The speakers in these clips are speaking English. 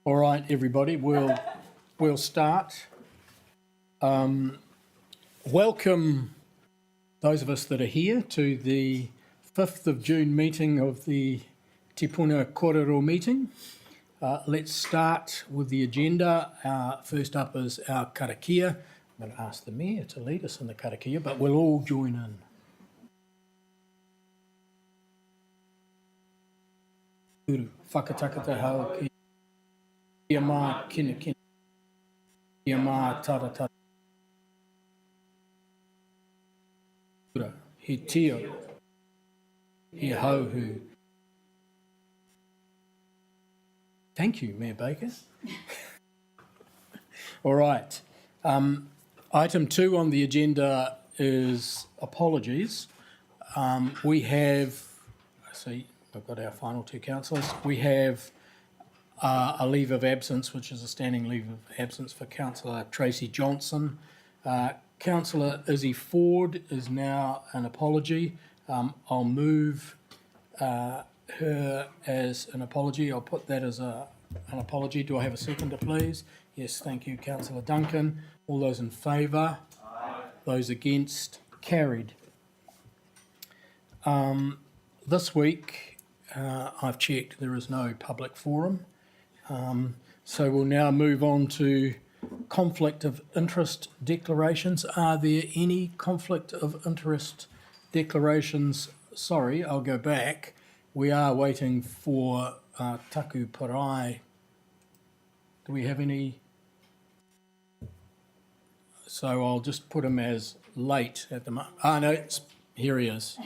All right, everybody, we'll start. Welcome those of us that are here to the 5th of June meeting of the Te Puna Kōrero meeting. Let's start with the agenda. First up is our karakia. I'm going to ask the Mayor to lead us in the karakia, but we'll all join in. Uru, whakatakata hau ki ia mā kina kina, ia mā tara tara. Ura, he tio, he hauhu. Thank you, Mayor Baker. All right. Item 2 on the agenda is apologies. We have, we've got our final 2 councillors. We have a leave of absence, which is a standing leave of absence for Councillor Tracy Johnson. Councillor Izzy Ford is now an apology. I'll move her as an apology. I'll put that as an apology. Do I have a seconder, please? Yes, thank you, Councillor Duncan. All those in favour? Aye. Those against? Carried. This week, I've checked, there is no public forum. So we'll now move on to conflict of interest declarations. Are there any conflict of interest declarations? Sorry, I'll go back. We are waiting for Taku Parai. Do we have any? So I'll just put him as late at the moment. No, here he is.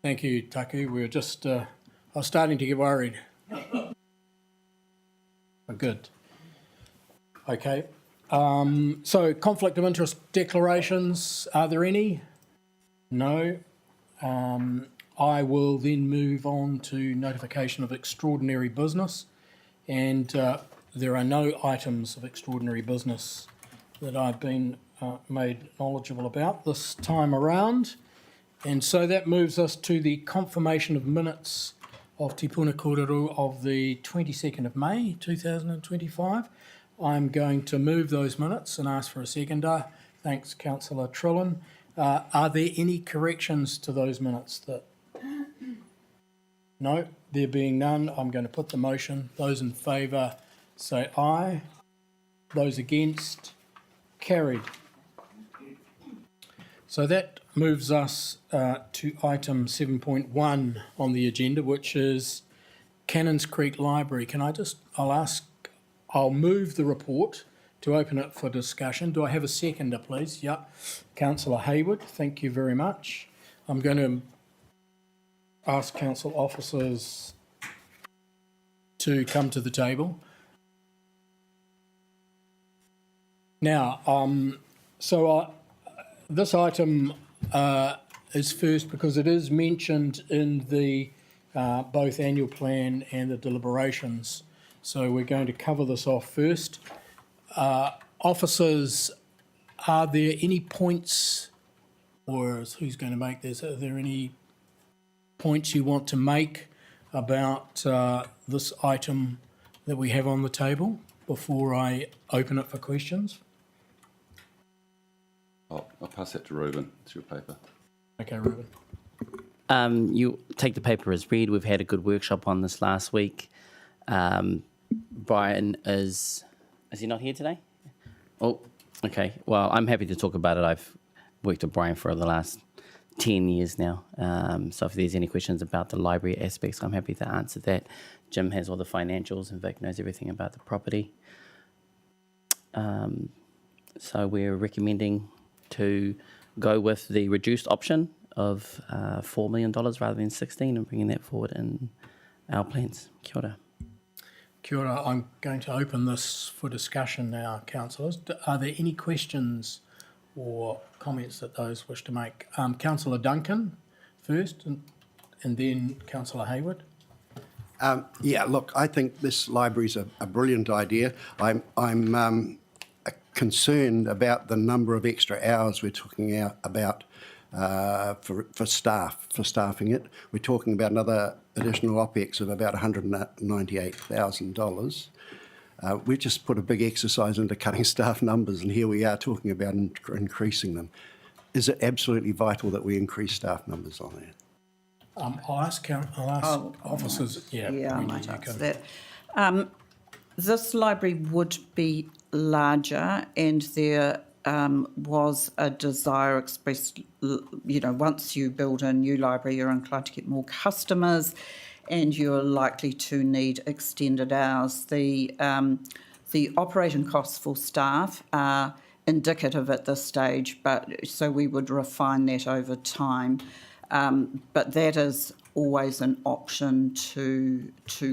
Thank you, Taku. We were just, I was starting to get worried. Oh, good. Okay. So conflict of interest declarations, are there any? No. I will then move on to notification of extraordinary business, and there are no items of extraordinary business that I've been made knowledgeable about this time around. And so that moves us to the confirmation of minutes of Te Puna Kōrero of the 22nd of May 2025. I'm going to move those minutes and ask for a seconder. Thanks, Councillor Trillin. Are there any corrections to those minutes? No, there being none, I'm going to put the motion. Those in favour say aye. Those against? Carried. So that moves us to item 7.1 on the agenda, which is Cannons Creek Library. I'll move the report to open it for discussion. Do I have a seconder, please? Yeah, Councillor Hayward, thank you very much. I'm going to ask council officers to come to the table. Now, this item is first because it is mentioned in the both annual plan and the deliberations. So we're going to cover this off first. Officers, are there any points, or who's going to make this? Are there any points you want to make about this item that we have on the table before I open it for questions? I'll pass that to Reuben. It's your paper. Okay, Reuben. You take the paper as read. We've had a good workshop on this last week. Brian is he not here today? Oh, okay. Well, I'm happy to talk about it. I've worked with Brian for the last 10 years now. So if there's any questions about the library aspects, I'm happy to answer that. Jim has all the financials and Vic knows everything about the property. So we're recommending to go with the reduced option of $4 million rather than 16 and bringing that forward in our plans. Kia ora. Kia ora. I'm going to open this for discussion now, councillors. Are there any questions or comments that those wish to make? Councillor Duncan first and then Councillor Hayward. Yeah, look, I think this library's a brilliant idea. I'm concerned about the number of extra hours we're talking about for staffing it. We're talking about another additional OPEX of about $198,000. We've just put a big exercise into cutting staff numbers, and here we are talking about increasing them. Is it absolutely vital that we increase staff numbers on that? I'll ask officers. Yeah, I Wendy, might you answer go. that. This library would be larger, and there was a desire expressed, once you build a new library, you're inclined to get more customers and you're likely to need extended hours. The operating costs for staff are indicative at this stage, but so we would refine that over time. But that is always an option to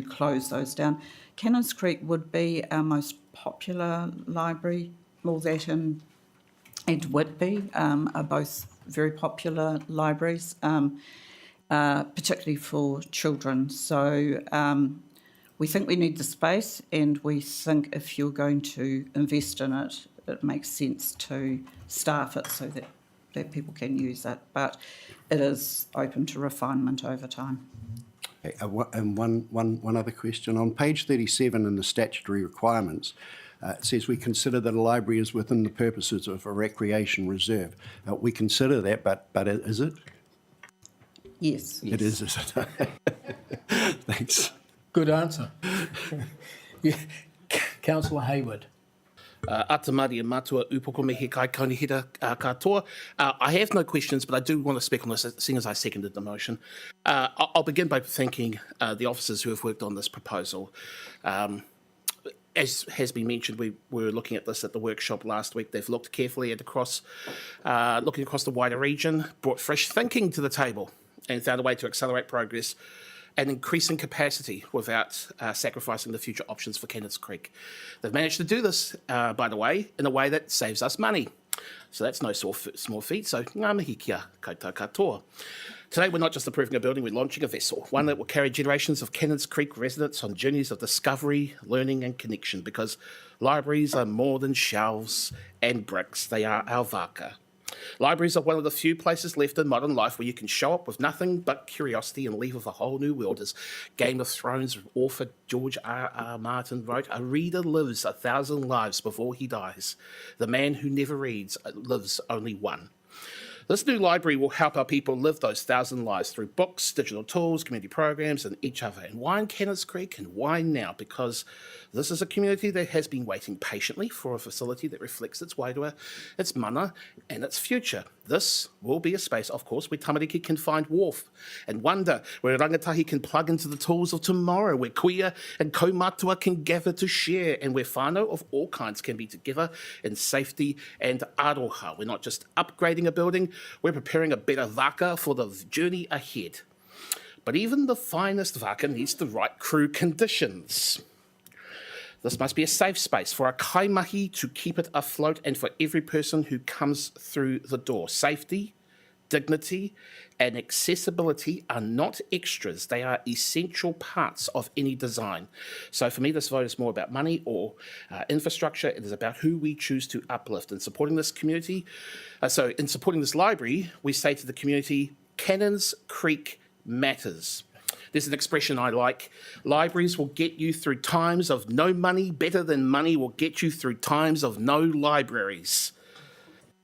close those down. Cannons Creek would be our most popular library. Well, that and Whitby are both very popular libraries, particularly for children. So we think we need the space, and we think if you're going to invest in it, it makes sense to staff it so that people can use it. But it is open to refinement over time. Okay, and one other question. On page 37 in the statutory requirements, it says we consider that a library is within the purposes of a recreation reserve. We consider that, but is it? Yes. It is it? Thanks. Good answer. Yeah. Councillor Hayward. Atamari and Matua Upoko me he kai kaunihira katoa. I have no questions, but I do want to speak on this, seeing as I seconded the motion. I'll begin by thanking the officers who have worked on this proposal. As has been mentioned, we were looking at this at the workshop last week. They've looked carefully at looking across the wider region, brought fresh thinking to the table, and found a way to accelerate progress and increasing capacity without sacrificing the future options for Cannons Creek. They've managed to do this, by the way, in a way that saves us money. So that's no small feat, so ngā mihi kia koutou katoa. Today we're not just approving a building, we're launching a vessel, one that will carry generations of Cannons Creek residents on journeys of discovery, learning and connection, because libraries are more than shelves and bricks, they are our vaka. Libraries are one of the few places left in modern life where you can show up with nothing but curiosity and leave with a whole new world. As Game of Thrones author George R.R. Martin wrote, a reader lives 1,000 lives before he dies. The man who never reads lives only one. This new library will help our people live those 1,000 lives through books, digital tools, community programs, and each other. And why in Cannons Creek and why now? Because this is a community that has been waiting patiently for a facility that reflects its wairua, its mana, and its future. This will be a space, of course, where tamariki can find warmth and wonder, where rangatahi can plug into the tools of tomorrow, where kuia and kaumatua can gather to share, and where whānau of all kinds can be together in safety and aroha. We're not just upgrading a building, we're preparing a better vaka for the journey ahead. But even the finest vaka needs the right crew conditions. This must be a safe space for our kaimahi to keep it afloat and for every person who comes through the door. Safety, dignity, and accessibility are not extras. They are essential parts of any design. So for me, this vote is more about money or infrastructure. It is about who we choose to uplift. In supporting this community, in supporting this library, we say to the community, Cannons Creek matters. There's an expression I like. Libraries will get you through times of no money better than money will get you through times of no libraries.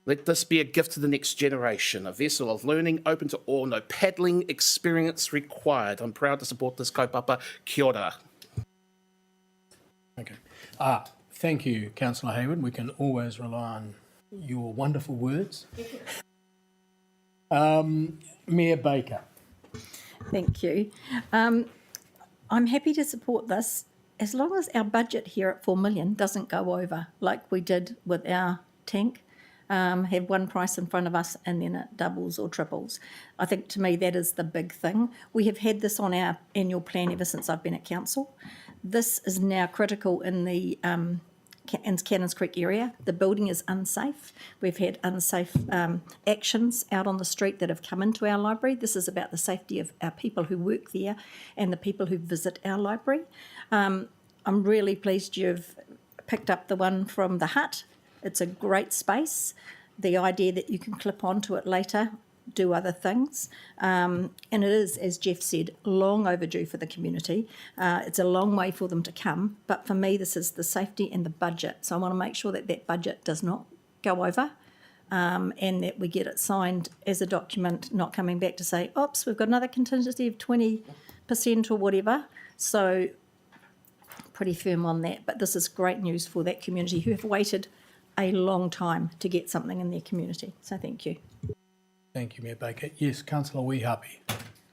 Let this be a gift to the next generation, a vessel of learning open to all, no paddling experience required. I'm proud to support this kaupapa. Kia ora. Okay. Thank you, Councillor Hayward. We can always rely on your wonderful words. Mayor Baker. Thank you. I'm happy to support this as long as our budget here at 4 million doesn't go over like we did with our tank. Have one price in front of us and then it doubles or triples. I think to me that is the big thing. We have had this on our annual plan ever since I've been at council. This is now critical in the in Cannons Creek area. The building is unsafe. We've had unsafe actions out on the street that have come into our library. This is about the safety of our people who work there and the people who visit our library. I'm really pleased you've picked up the one from the hut. It's a great space. The idea that you can clip onto it later do other things. And it is, as Jeff said, long overdue for the community. It's a long way for them to come. But for me, this is the safety and the budget. So I want to make sure that that budget does not go over. And that we get it signed as a document, not coming back to say, oops, we've got another contingency of 20% or whatever. So pretty firm on that. But this is great news for that community who have waited a long time to get something in their community. So thank you. Thank you, Mayor Baker. Yes, Councillor Weehapi,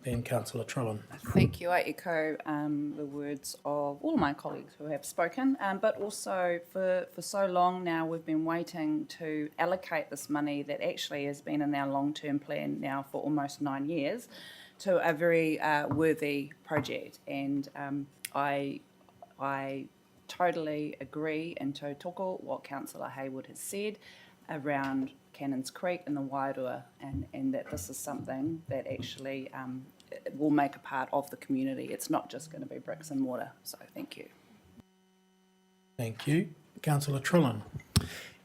then Councillor Trillin. Thank you. I echo the words of all my colleagues who have spoken, but also for so long now we've been waiting to allocate this money that actually has been in our long-term plan now for almost 9 years to a very worthy project. And I totally agree in tautoko what Councillor Hayward has said around Cannons Creek and the Wairua, and that this is something that actually will make a part of the community. It's not just going to be bricks and mortar. So thank you. Thank you. Councillor Trillin.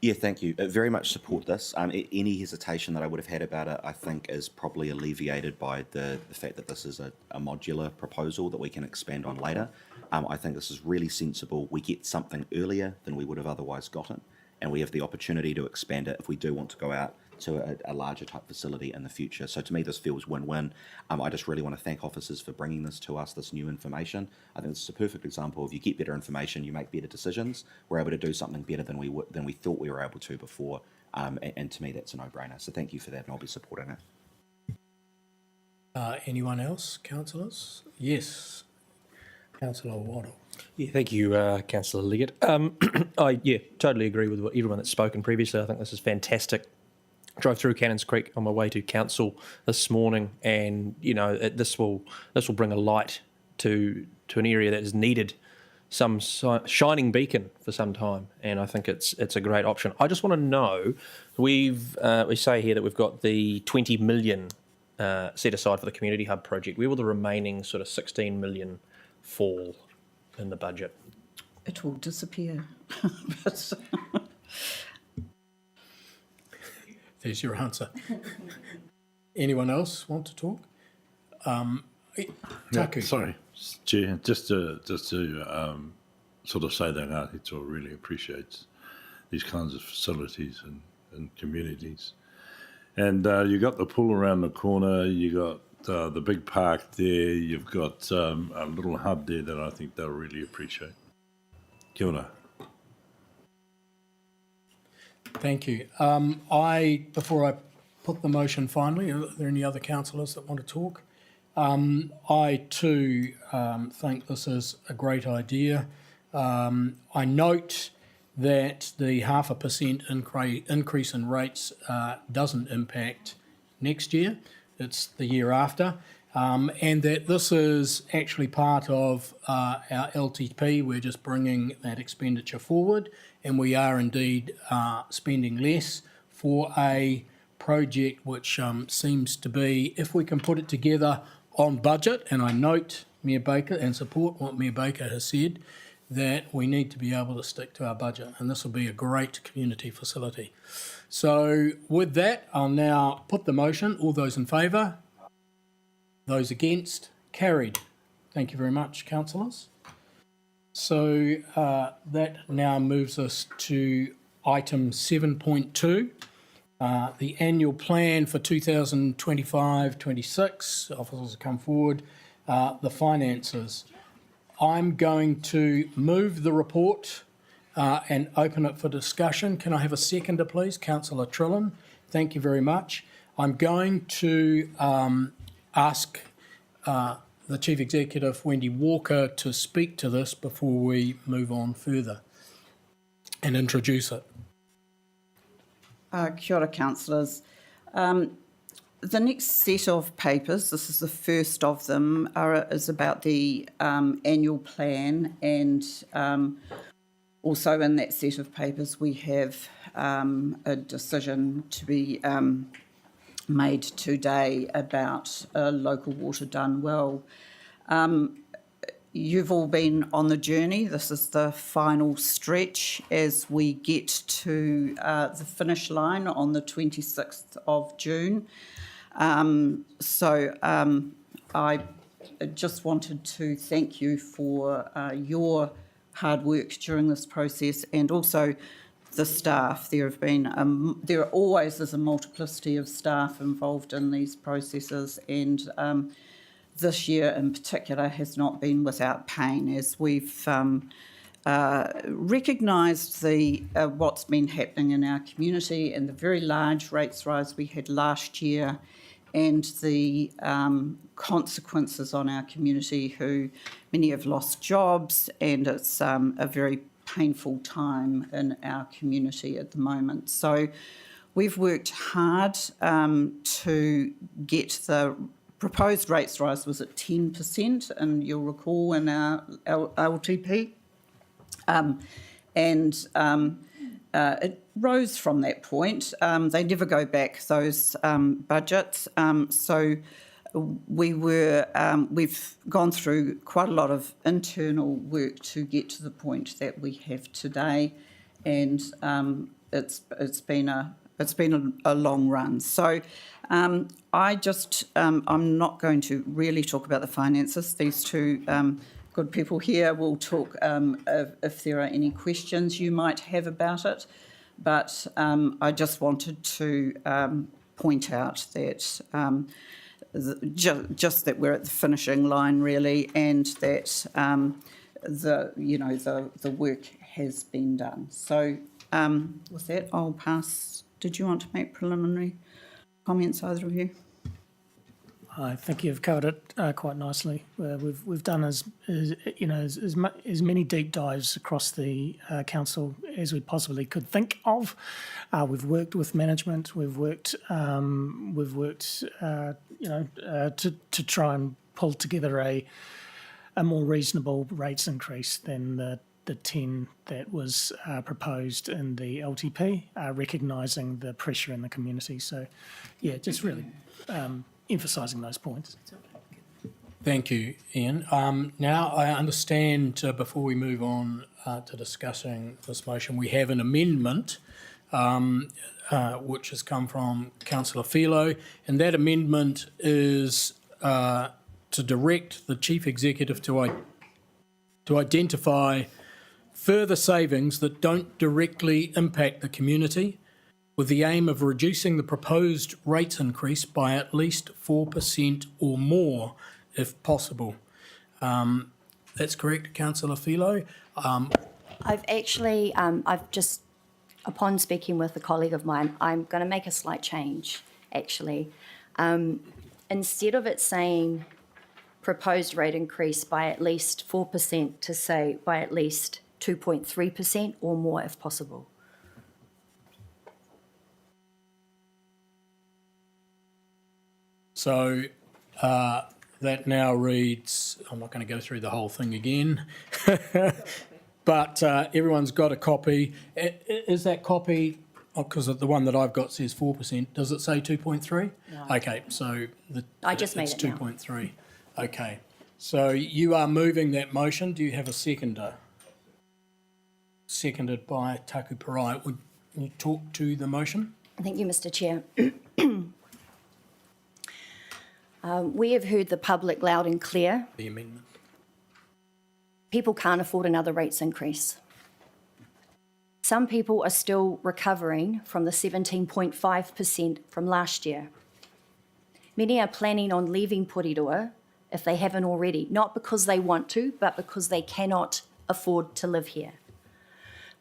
Yeah, thank you. Very much support this. Any hesitation that I would have had about it, I think, is probably alleviated by the fact that this is a modular proposal that we can expand on later. I think this is really sensible. We get something earlier than we would have otherwise gotten, and we have the opportunity to expand it if we do want to go out to a larger type facility in the future. So to me, this feels win-win. I just really want to thank officers for bringing this to us, this new information. I think this is a perfect example of you get better information, you make better decisions. We're able to do something better than we thought we were able to before. And to me, that's a no-brainer. So thank you for that, and I'll be supporting it. Anyone else, councillors? Yes, Councillor Waddle. Yeah, thank you, Councillor Leggett. I totally agree with everyone that's spoken previously. I think this is fantastic. Drove through Cannons Creek on my way to council this morning, and this will bring a light to an area that has needed some shining beacon for some time, and I think it's a great option. I just want to know, we say here that we've got the 20 million set aside for the community hub project. Where will the remaining sort of 16 million fall in the budget? It will disappear. But There's your answer. Anyone else want to talk? Taku. Sorry, Chair. Just to sort of say that Āhito really appreciates these kinds of facilities and communities. And you got the pool around the corner. You got the big park there. You've got a little hub there that I think they'll really appreciate. Kia ora. Thank you. Before I put the motion finally, are there any other councillors that want to talk? I too think this is a great idea. I note that the 0.5% increase in rates doesn't impact next year. It's the year after. And that this is actually part of our LTP. We're just bringing that expenditure forward, and we are indeed spending less for a project which seems to be, if we can put it together on budget, and I note Mayor Baker and support what Mayor Baker has said, that we need to be able to stick to our budget, and this will be a great community facility. So with that, I'll now put the motion. All those in favour? Those against? Carried. Thank you very much, councillors. So that now moves us to item 7.2, the annual plan for 2025-26. Officers have come forward. The finances. I'm going to move the report and open it for discussion. Can I have a seconder, please? Councillor Trillin. Thank you very much. I'm going to ask the Chief Executive, Wendy Walker, to speak to this before we move on further and introduce it. Kia ora, councillors. The next set of papers, this is the first of them, is about the annual plan, and also in that set of papers we have a decision to be made today about a local water done well. You've all been on the journey. This is the final stretch as we get to the finish line on the 26th of June. I just wanted to thank you for your hard work during this process, and also the staff. There always is a multiplicity of staff involved in these processes, and this year in particular has not been without pain, as we've recognised what's been happening in our community and the very large rates rise we had last year, and the consequences on our community, who many have lost jobs, and it's a very painful time in our community at the moment. So we've worked hard to get the proposed rates rise was at 10%, and you'll recall in our LTP. It rose from that point. They never go back, those budgets. So we've gone through quite a lot of internal work to get to the point that we have today, and it's been a long run. So I'm not going to really talk about the finances. These two good people here will talk if there are any questions you might have about it. But I just wanted to point out that just that we're at the finishing line, really, and that the work has been done. So with that, I'll pass. Did you want to make preliminary comments, either of you? I think you've covered it quite nicely. We've done as many deep dives across the council as we possibly could think of. We've worked with management. We've worked to try and pull together a more reasonable rates increase than the 10 that was proposed in the LTP, recognising the pressure in the community. So, yeah, just really emphasising those points. Thank you, Ian. Now I understand, before we move on to discussing this motion, we have an amendment which has come from Councillor Filo, and that amendment is to direct the Chief Executive to identify further savings that don't directly impact the community, with the aim of reducing the proposed rates increase by at least 4% or more, if possible. That's correct, Councillor Filo. I've just, upon speaking with a colleague of mine, I'm going to make a slight change, actually. Instead of it saying proposed rate increase by at least 4%, to say by at least 2.3% or more, if possible. So that now reads, I'm not going to go through the whole thing again, but everyone's got a copy. Is that copy, because the one that I've got says 4%, does it say 2.3? No. Okay, so I just made it's it now. 2.3. Okay, so you are moving that motion. Do you have a seconder? Seconded by Taku Parai. Would you talk to the motion? Thank you, Mr. Chair. We have heard the public loud and clear. The amendment. People can't afford another rates increase. Some people are still recovering from the 17.5% from last year. Many are planning on leaving Porirua if they haven't already, not because they want to, but because they cannot afford to live here.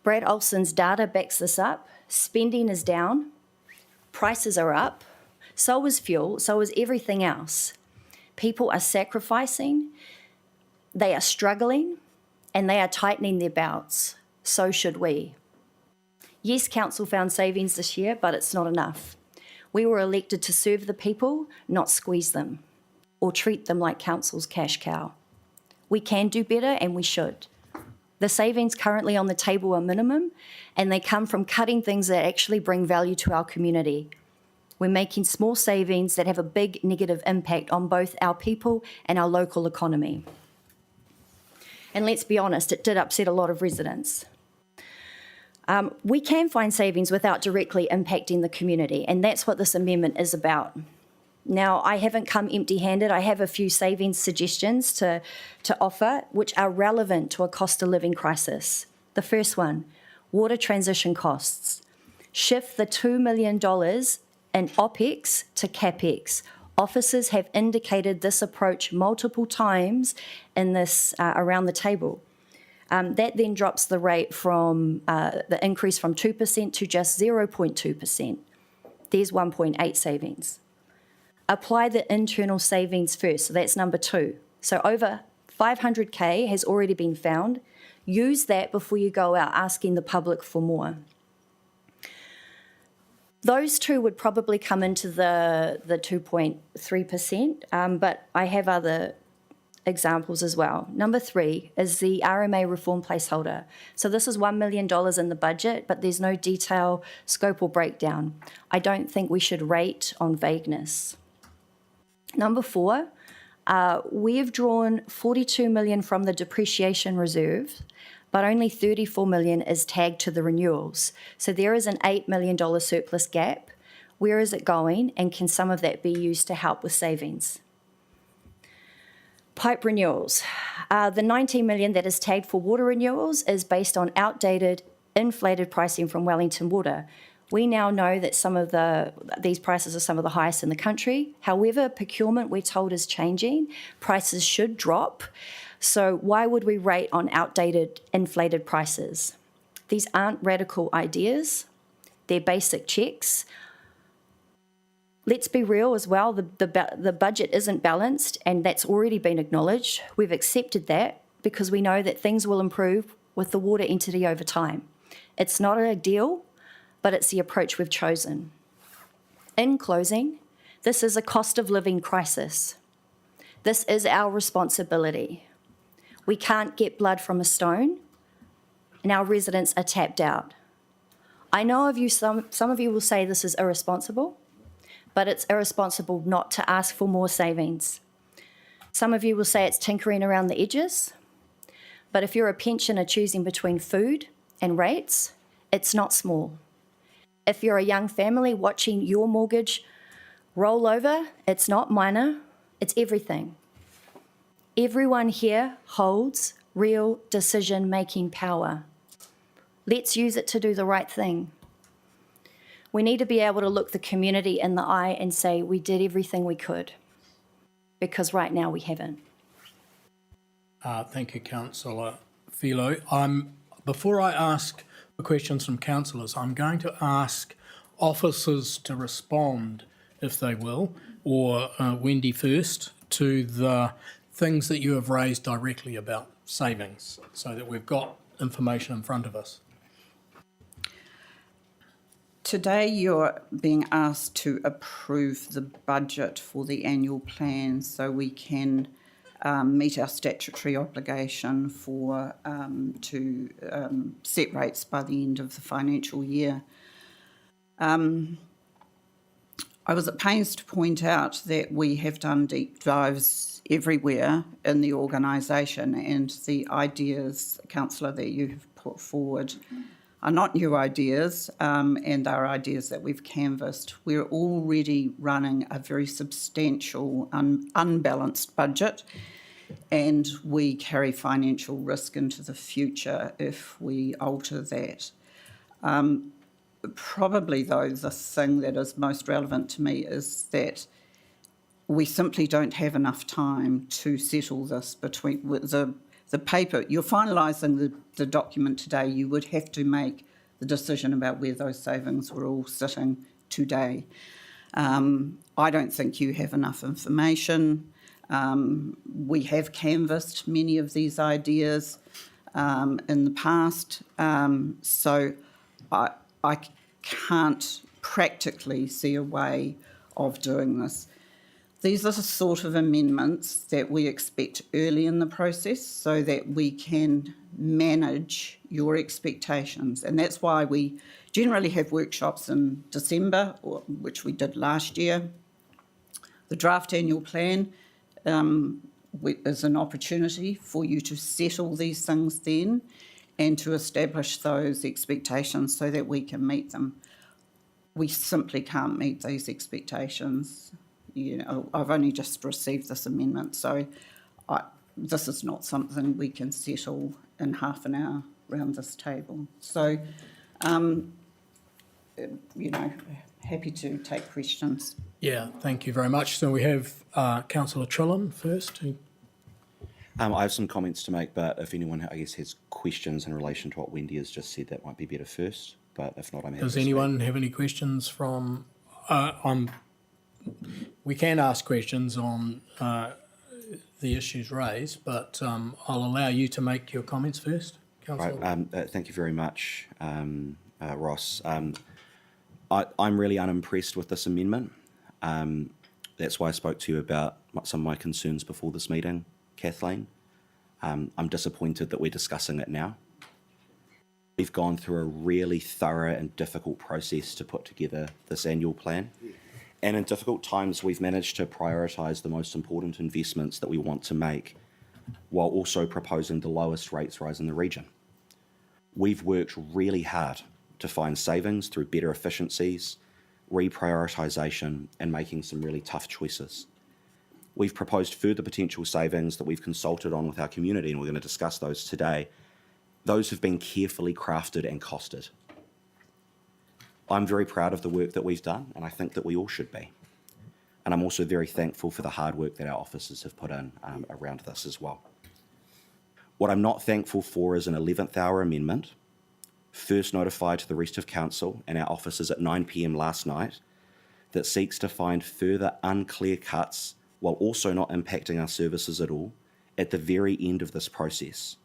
Brad Olson's data backs this up. Spending is down, prices are up, so is fuel, so is everything else. People are sacrificing, they are struggling, and they are tightening their belts. So should we. Yes, Council found savings this year, but it's not enough. We were elected to serve the people, not squeeze them, or treat them like Council's cash cow. We can do better, and we should. The savings currently on the table are minimum, and they come from cutting things that actually bring value to our community. We're making small savings that have a big negative impact on both our people and our local economy. And let's be honest, it did upset a lot of residents. We can find savings without directly impacting the community, and that's what this amendment is about. Now, I haven't come empty-handed. I have a few savings suggestions to offer, which are relevant to a cost of living crisis. The first one, water transition costs. Shift the $2 million in OPEX to CAPEX. Officers have indicated this approach multiple times in this around the table. That then drops the rate from the increase from 2% to just 0.2%. There's 1.8 savings. Apply the internal savings first, so that's number 2. So over 500K has already been found. Use that before you go out asking the public for more. Those two would probably come into the 2.3%, but I have other examples as well. Number 3 is the RMA reform placeholder. So this is $1 million in the budget, but there's no detail, scope or breakdown. I don't think we should rate on vagueness. Number 4, we've drawn $42 million from the depreciation reserve, but only $34 million is tagged to the renewals. So there is an $8 million surplus gap. Where is it going, and can some of that be used to help with savings? Pipe renewals. The $19 million that is tagged for water renewals is based on outdated, inflated pricing from Wellington Water. We now know that these prices are some of the highest in the country. However, procurement, we're told, is changing. Prices should drop. So why would we rate on outdated, inflated prices? These aren't radical ideas. They're basic checks. Let's be real as well. The budget isn't balanced, and that's already been acknowledged. We've accepted that because we know that things will improve with the water entity over time. It's not an ideal, but it's the approach we've chosen. In closing, this is a cost of living crisis. This is our responsibility. We can't get blood from a stone, and our residents are tapped out. I know of you, some of you will say this is irresponsible, but it's irresponsible not to ask for more savings. Some of you will say it's tinkering around the edges, but if you're a pensioner choosing between food and rates, it's not small. If you're a young family watching your mortgage roll over, it's not minor, it's everything. Everyone here holds real decision-making power. Let's use it to do the right thing. We need to be able to look the community in the eye and say we did everything we could, because right now we haven't. Thank you, Councillor Philo. Before I ask for questions from councillors, I'm going to ask officers to respond, if they will, or Wendy first, to the things that you have raised directly about savings, so that we've got information in front of us. Today you're being asked to approve the budget for the annual plan so we can meet our statutory obligation to set rates by the end of the financial year. I was at pains to point out that we have done deep dives everywhere in the organisation, and the ideas, Councillor, that you've put forward are not new ideas, and are ideas that we've canvassed. We're already running a very substantial unbalanced budget, and we carry financial risk into the future if we alter that. Probably, though, the thing that is most relevant to me is that we simply don't have enough time to settle this between the paper. You're finalising the document today. You would have to make the decision about where those savings were all sitting today. I don't think you have enough information. We have canvassed many of these ideas in the past, so I can't practically see a way of doing this. These are the sort of amendments that we expect early in the process so that we can manage your expectations. And that's why we generally have workshops in December, which we did last year. The draft annual plan is an opportunity for you to settle these things then and to establish those expectations so that we can meet them. We simply can't meet these expectations. I've only just received this amendment, so this is not something we can settle in half an hour around this table. So, happy to take questions. Yeah, thank you very much. So we have Councillor Trillin first. I have some comments to make, but if anyone, I guess, has questions in relation to what Wendy has just said, that might be better first. But if not, I'm happy Does to anyone have any questions from... we can ask questions on the issues raised, but I'll allow you to make your comments first, Councillor. Right, thank you very much, Ross. I'm really unimpressed with this amendment. That's why I spoke to you about some of my concerns before this meeting, Kathleen. I'm disappointed that we're discussing it now. We've gone through a really thorough and difficult process to put together this annual plan. And in difficult times, we've managed to prioritise the most important investments that we want to make, while also proposing the lowest rates rise in the region. We've worked really hard to find savings through better efficiencies, reprioritisation, and making some really tough choices. We've proposed further potential savings that we've consulted on with our community, and we're going to discuss those today. Those have been carefully crafted and costed. I'm very proud of the work that we've done, and I think that we all should be. And I'm also very thankful for the hard work that our officers have put in around this as well. What I'm not thankful for is an 11th hour amendment, first notified to the rest of council and our officers at 9 p.m. last night, that seeks to find further unclear cuts while also not impacting our services at all at the very end of this process.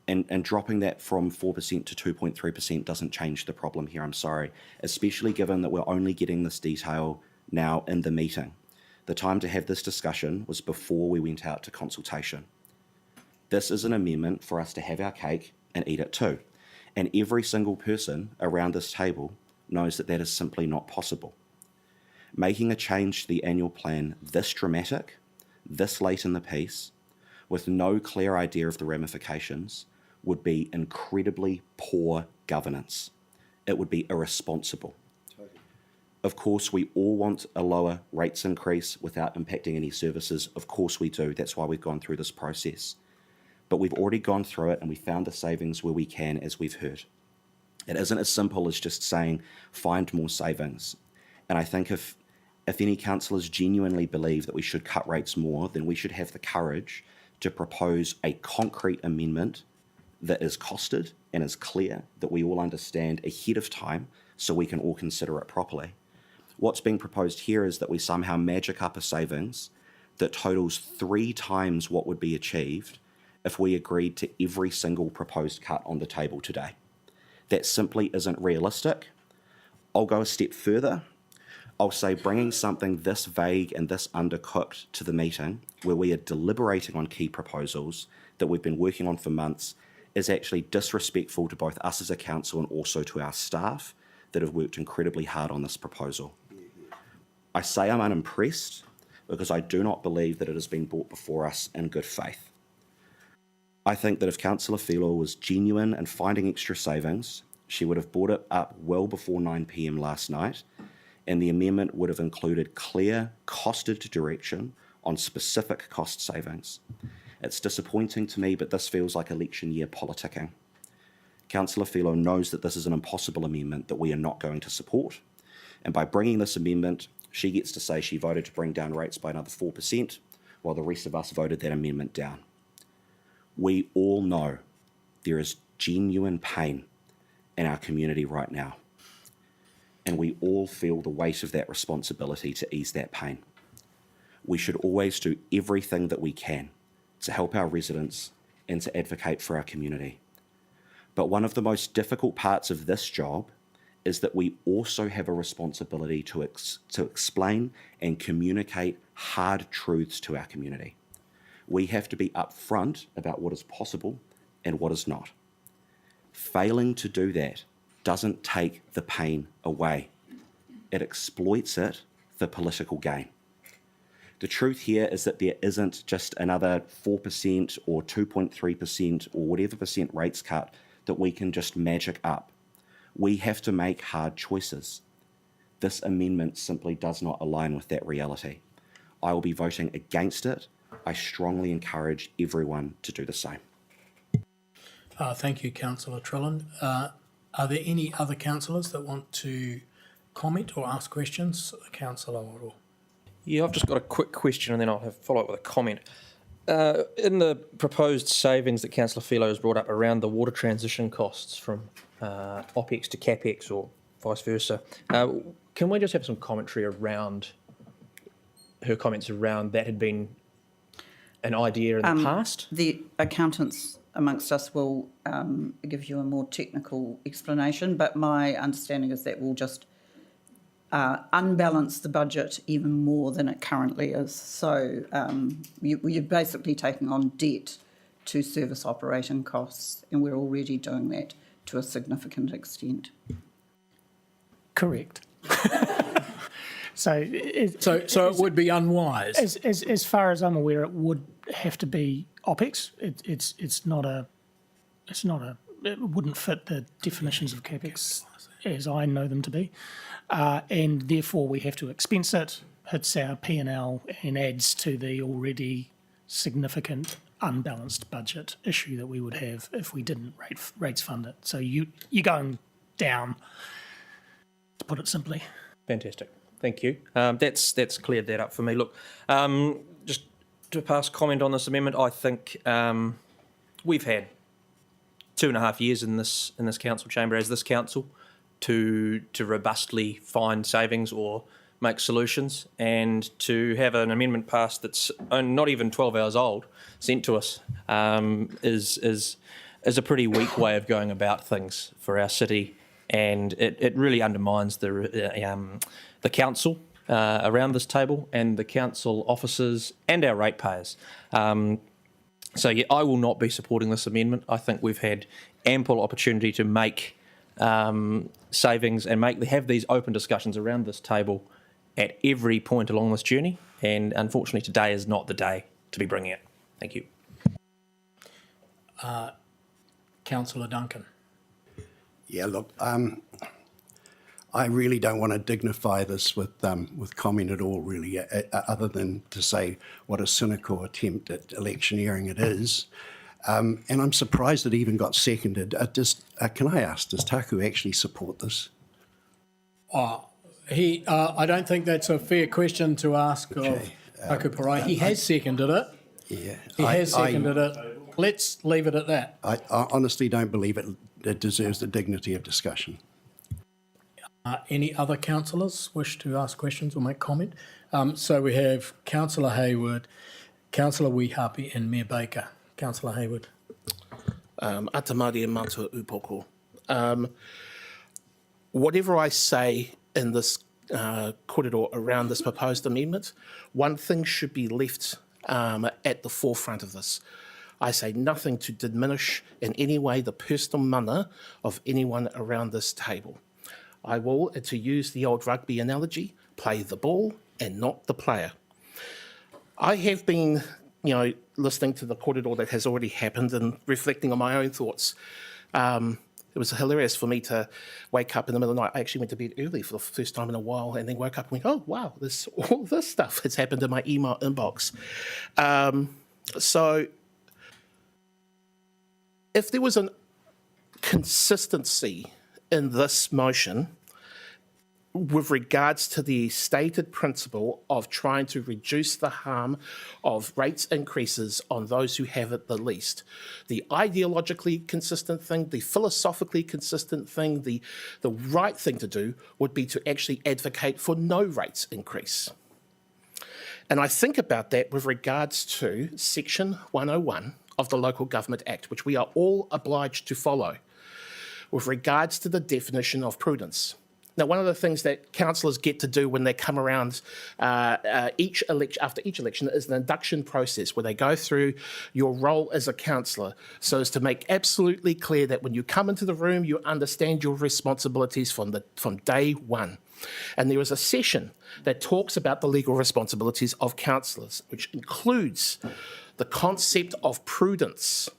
And dropping that from 4% to 2.3% doesn't change the problem here, I'm sorry, especially given that we're only getting this detail now in the meeting. The time to have this discussion was before we went out to consultation. This is an amendment for us to have our cake and eat it too. And every single person around this table knows that that is simply not possible. Making a change to the annual plan this dramatic, this late in the piece, with no clear idea of the ramifications, would be incredibly poor governance. It would be irresponsible. Totally. Of course, we all want a lower rates increase without impacting any services. Of course we do. That's why we've gone through this process. But we've already gone through it and we found the savings where we can, as we've heard. It isn't as simple as just saying, find more savings. And I think if any councillors genuinely believe that we should cut rates more, then we should have the courage to propose a concrete amendment that is costed and is clear, that we all understand ahead of time so we can all consider it properly. What's being proposed here is that we somehow magic up a savings that totals 3 times what would be achieved if we agreed to every single proposed cut on the table today. That simply isn't realistic. I'll go a step further. I'll say bringing something this vague and this undercooked to the meeting, where we are deliberating on key proposals that we've been working on for months, is actually disrespectful to both us as a council and also to our staff that have worked incredibly hard on this proposal. I say I'm unimpressed because I do not believe that it has been brought before us in good faith. I think that if Councillor Wheelock was genuine in finding extra savings, she would have brought it up well before 9 p.m. last night, and the amendment would have included clear, costed direction on specific cost savings. It's disappointing to me, but this feels like election year politicking. Councillor Wheelock knows that this is an impossible amendment that we are not going to support, and by bringing this amendment, she gets to say she voted to bring down rates by another 4%, while the rest of us voted that amendment down. We all know there is genuine pain in our community right now, and we all feel the weight of that responsibility to ease that pain. We should always do everything that we can to help our residents and to advocate for our community. But one of the most difficult parts of this job is that we also have a responsibility to explain and communicate hard truths to our community. We have to be upfront about what is possible and what is not. Failing to do that doesn't take the pain away. It exploits it for political gain. The truth here is that there isn't just another 4% or 2.3% or whatever percent rates cut that we can just magic up. We have to make hard choices. This amendment simply does not align with that reality. I will be voting against it. I strongly encourage everyone to do the same. Thank you, Councillor Trillin. Are there any other councillors that want to comment or ask questions? Councillor Oro. Yeah, I've just got a quick question and then I'll follow up with a comment. In the proposed savings that Councillor Philo has brought up around the water transition costs from OPEX to CAPEX or vice versa, can we just have some commentary around her comments around that had been an idea in the past? The accountants amongst us will give you a more technical explanation, but my understanding is that will just unbalance the budget even more than it currently is. So you're basically taking on debt to service operating costs, and we're already doing that to a significant extent. Correct. So it would be unwise. As far as I'm aware, it would have to be OPEX. It wouldn't fit the definitions of CAPEX as I know them to be, and therefore we have to expense it, hits our P&L and adds to the already significant unbalanced budget issue that we would have if we didn't rates fund it. So you're going down, to put it simply. Fantastic. Thank you. That's cleared that up for me. Look, just to pass comment on this amendment, I think we've had 2.5 years in this council chamber as this council to robustly find savings or make solutions, and to have an amendment passed that's not even 12 hours old sent to us is a pretty weak way of going about things for our city, and it really undermines the council around this table and the council officers and our ratepayers. So yeah, I will not be supporting this amendment. I think we've had ample opportunity to make savings and have these open discussions around this table at every point along this journey, and unfortunately today is not the day to be bringing it. Thank you. Councillor Duncan. Yeah, look, I really don't want to dignify this with comment at all, really, other than to say what a cynical attempt at electioneering it is. And I'm surprised it even got seconded. Can I ask, does Taku actually support this? I don't think that's a fair question to ask of Taku Parai. He has seconded it. Yeah. He has seconded it. Let's leave it at that. I honestly don't believe it deserves the dignity of discussion. Any other councillors wish to ask questions or make comment? So we have Councillor Hayward, Councillor Weehapi and Mayor Baker. Councillor Hayward. Atamari e mātua upoko. Whatever I say in this kōrero around this proposed amendment, one thing should be left at the forefront of this. I say nothing to diminish in any way the personal mana of anyone around this table. I will, to use the old rugby analogy, play the ball and not the player. I have been, listening to the kōrero that has already happened and reflecting on my own thoughts. It was hilarious for me to wake up in the middle of the night. I actually went to bed early for the first time in a while, and then woke up and went, oh, wow, all this stuff has happened in my email inbox. So if there was a consistency in this motion with regards to the stated principle of trying to reduce the harm of rates increases on those who have it the least, the ideologically consistent thing, the philosophically consistent thing, the right thing to do would be to actually advocate for no rates increase. And I think about that with regards to Section 101 of the Local Government Act, which we are all obliged to follow, with regards to the definition of prudence. Now, one of the things that councillors get to do when they come around after each election is an induction process where they go through your role as a councillor so as to make absolutely clear that when you come into the room, you understand your responsibilities from day one. And there is a session that talks about the legal responsibilities of councillors, which includes the concept of prudence.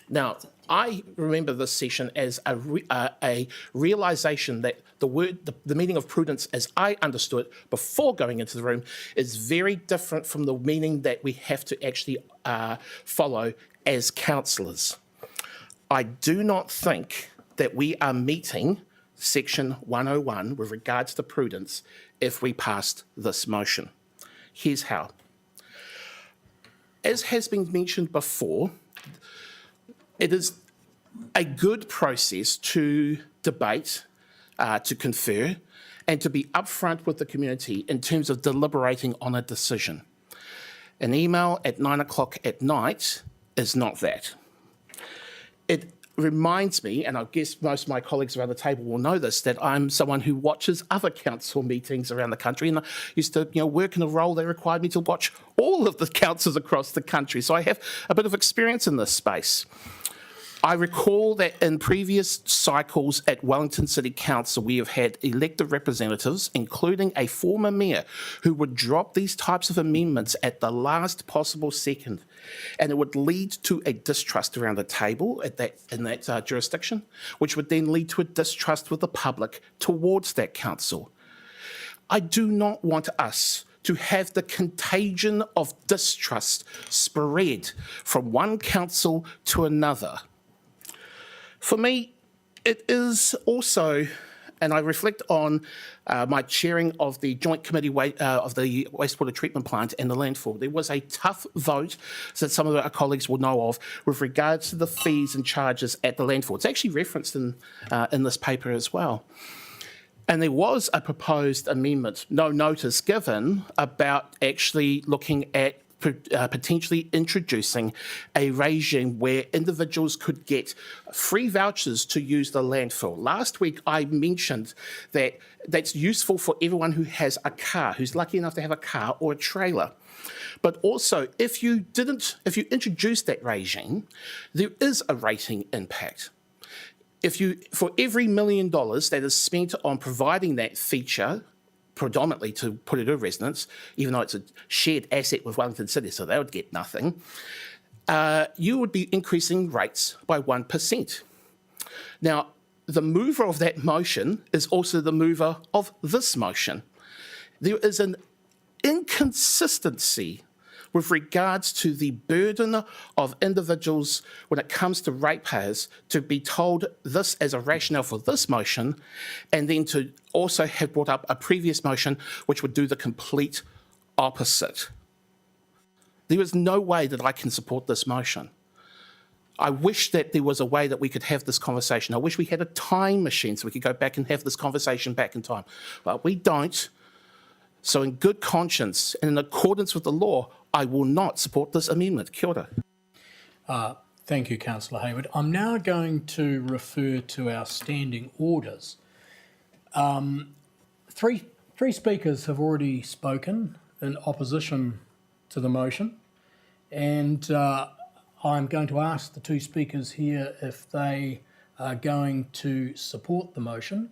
Now, I remember this session as a realisation that the meaning of prudence, as I understood it before going into the room, is very different from the meaning that we have to actually follow as councillors. I do not think that we are meeting Section 101 with regards to prudence if we passed this motion. Here's how. As has been mentioned before, it is a good process to debate, to confer, and to be upfront with the community in terms of deliberating on a decision. An email at 9 o'clock at night is not that. It reminds me, and I guess most of my colleagues around the table will know this, that I'm someone who watches other council meetings around the country, and I used to work in a role that required me to watch all of the councils across the country. So I have a bit of experience in this space. I recall that in previous cycles at Wellington City Council, we have had elected representatives, including a former mayor, who would drop these types of amendments at the last possible second. And it would lead to a distrust around the table in that jurisdiction, which would then lead to a distrust with the public towards that council. I do not want us to have the contagion of distrust spread from one council to another. For me, it is also, and I reflect on my chairing of the joint committee of the wastewater treatment plant and the landfill. There was a tough vote that some of our colleagues will know of with regards to the fees and charges at the landfill. It's actually referenced in this paper as well. And there was a proposed amendment, no notice given, about actually looking at potentially introducing a regime where individuals could get free vouchers to use the landfill. Last week, I mentioned that that's useful for everyone who has a car, who's lucky enough to have a car or a trailer. But also, if you introduce that regime, there is a rating impact. For every $1 million that is spent on providing that feature, predominantly to Porirua residents, even though it's a shared asset with Wellington City, so they would get nothing, you would be increasing rates by 1%. Now, the mover of that motion is also the mover of this motion. There is an inconsistency with regards to the burden of individuals when it comes to ratepayers to be told this as a rationale for this motion, and then to also have brought up a previous motion which would do the complete opposite. There is no way that I can support this motion. I wish that there was a way that we could have this conversation. I wish we had a time machine so we could go back and have this conversation back in time. But we don't. So in good conscience and in accordance with the law, I will not support this amendment. Kia ora. Thank you, Councillor Hayward. I'm now going to refer to our standing orders. Three speakers have already spoken in opposition to the motion, and I'm going to ask the two speakers here if they are going to support the motion.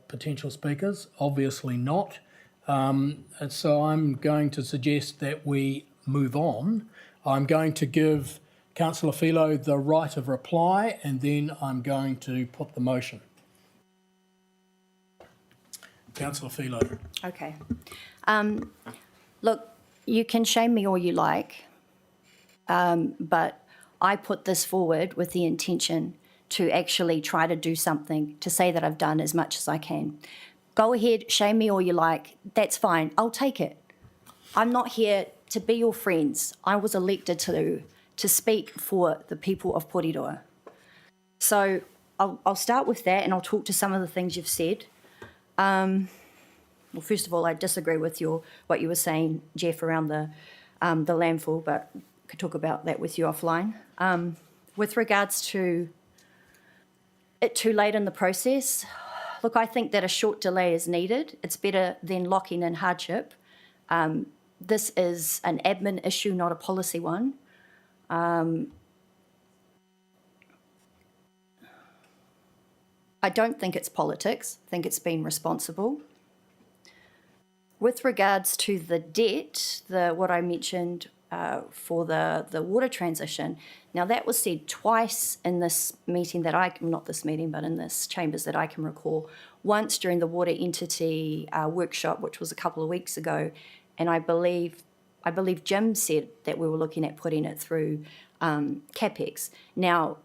Potential speakers, obviously not. And so I'm going to suggest that we move on. I'm going to give Councillor Philo the right of reply, and then I'm going to put the motion. Councillor Philo. Okay. Look, you can shame me all you like, but I put this forward with the intention to actually try to do something, to say that I've done as much as I can. Go ahead, shame me all you like. That's fine. I'll take it. I'm not here to be your friends. I was elected to speak for the people of Porirua. So I'll start with that, and I'll talk to some of the things you've said. Well, first of all, I disagree with what you were saying, Jeff, around the landfill, but I could talk about that with you offline. With regards to it too late in the process, look, I think that a short delay is needed. It's better than locking in hardship. This is an admin issue, not a policy one. I don't think it's politics. I think it's been responsible. With regards to the debt, what I mentioned for the water transition. Now, that was said twice in this meeting not this meeting, but in this chambers that I can recall. Once during the water entity workshop, which was a couple of weeks ago, and I believe Jim said that we were looking at putting it through CapEx. Now,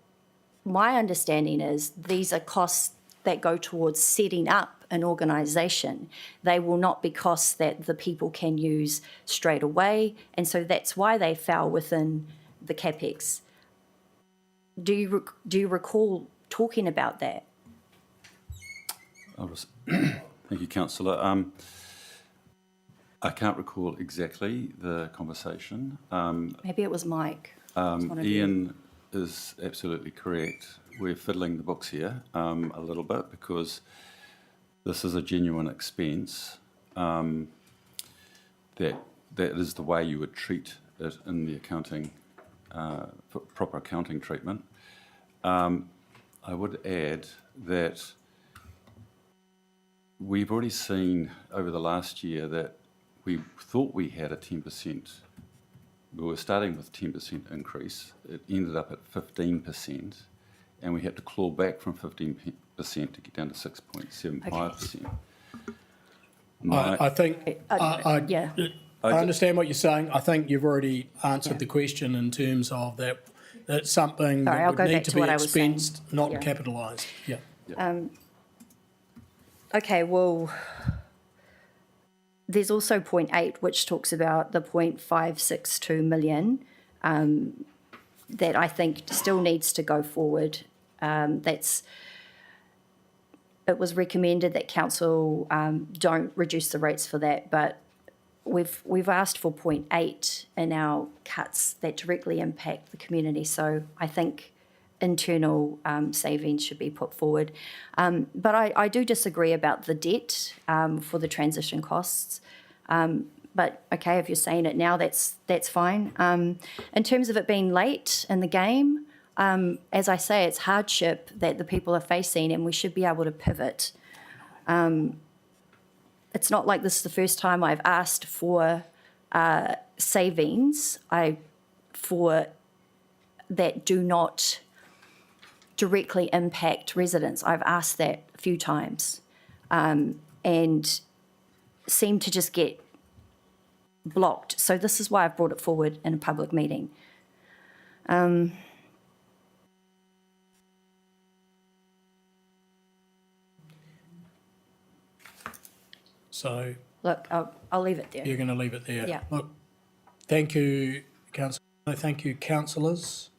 my understanding is these are costs that go towards setting up an organisation. They will not be costs that the people can use straight away, and so that's why they fell within the CapEx. Do you recall talking about that? Thank you, Councillor. I can't recall exactly the conversation. Maybe it was Mike. It was one of you. Ian is absolutely correct. We're fiddling the books here a little bit because this is a genuine expense. That is the way you would treat it in the accounting, proper accounting treatment. I would add that we've already seen over the last year that we thought we had a 10%. We were starting with 10% increase. It ended up at 15%, and we had to claw back from 15% to get down to 6.75%. I think Yeah. I understand what you're saying. I think you've already answered the question in terms of that. That's something Sorry, that I'll would go need back to to be what I was saying. expensed, not Yeah. capitalised. Yeah. Okay, well, there's also point 8, which talks about the 0.562 million that I think still needs to go forward. It was recommended that council don't reduce the rates for that, but we've asked for 0.8 in our cuts that directly impact the community. So I think internal savings should be put forward. But I do disagree about the debt for the transition costs. But okay, if you're saying it now, that's fine. In terms of it being late in the game, as I say, it's hardship that the people are facing, and we should be able to pivot. It's not like this is the first time I've asked for savings for that do not directly impact residents. I've asked that a few times and seem to just get blocked. So this is why I've brought it forward in a public meeting. So Look, I'll leave it there. you're going to leave it there. Yeah. Look, thank you, Councillor. Thank you, councillors.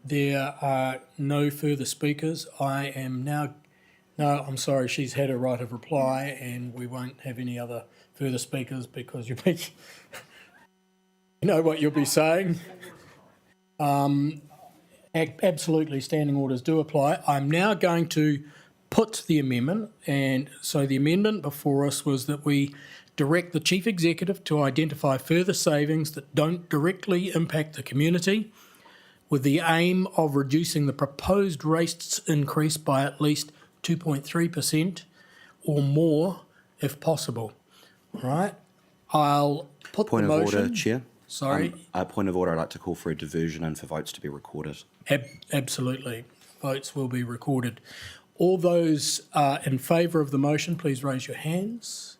There are no further speakers. I am now... No, I'm sorry, she's had a right of reply, and we won't have any other further speakers because you'll be... you know what you'll be saying. Absolutely, standing orders do apply. I'm now going to put the amendment, and so the amendment before us was that we direct the Chief Executive to identify further savings that don't directly impact the community, with the aim of reducing the proposed rates increase by at least 2.3% or more if possible. All right? I'll put Point the of motion... order, Chair. Sorry? Point of order, I'd like to call for a diversion and for votes to be recorded. Absolutely. Votes will be recorded. All those in favour of the motion, please raise your hands.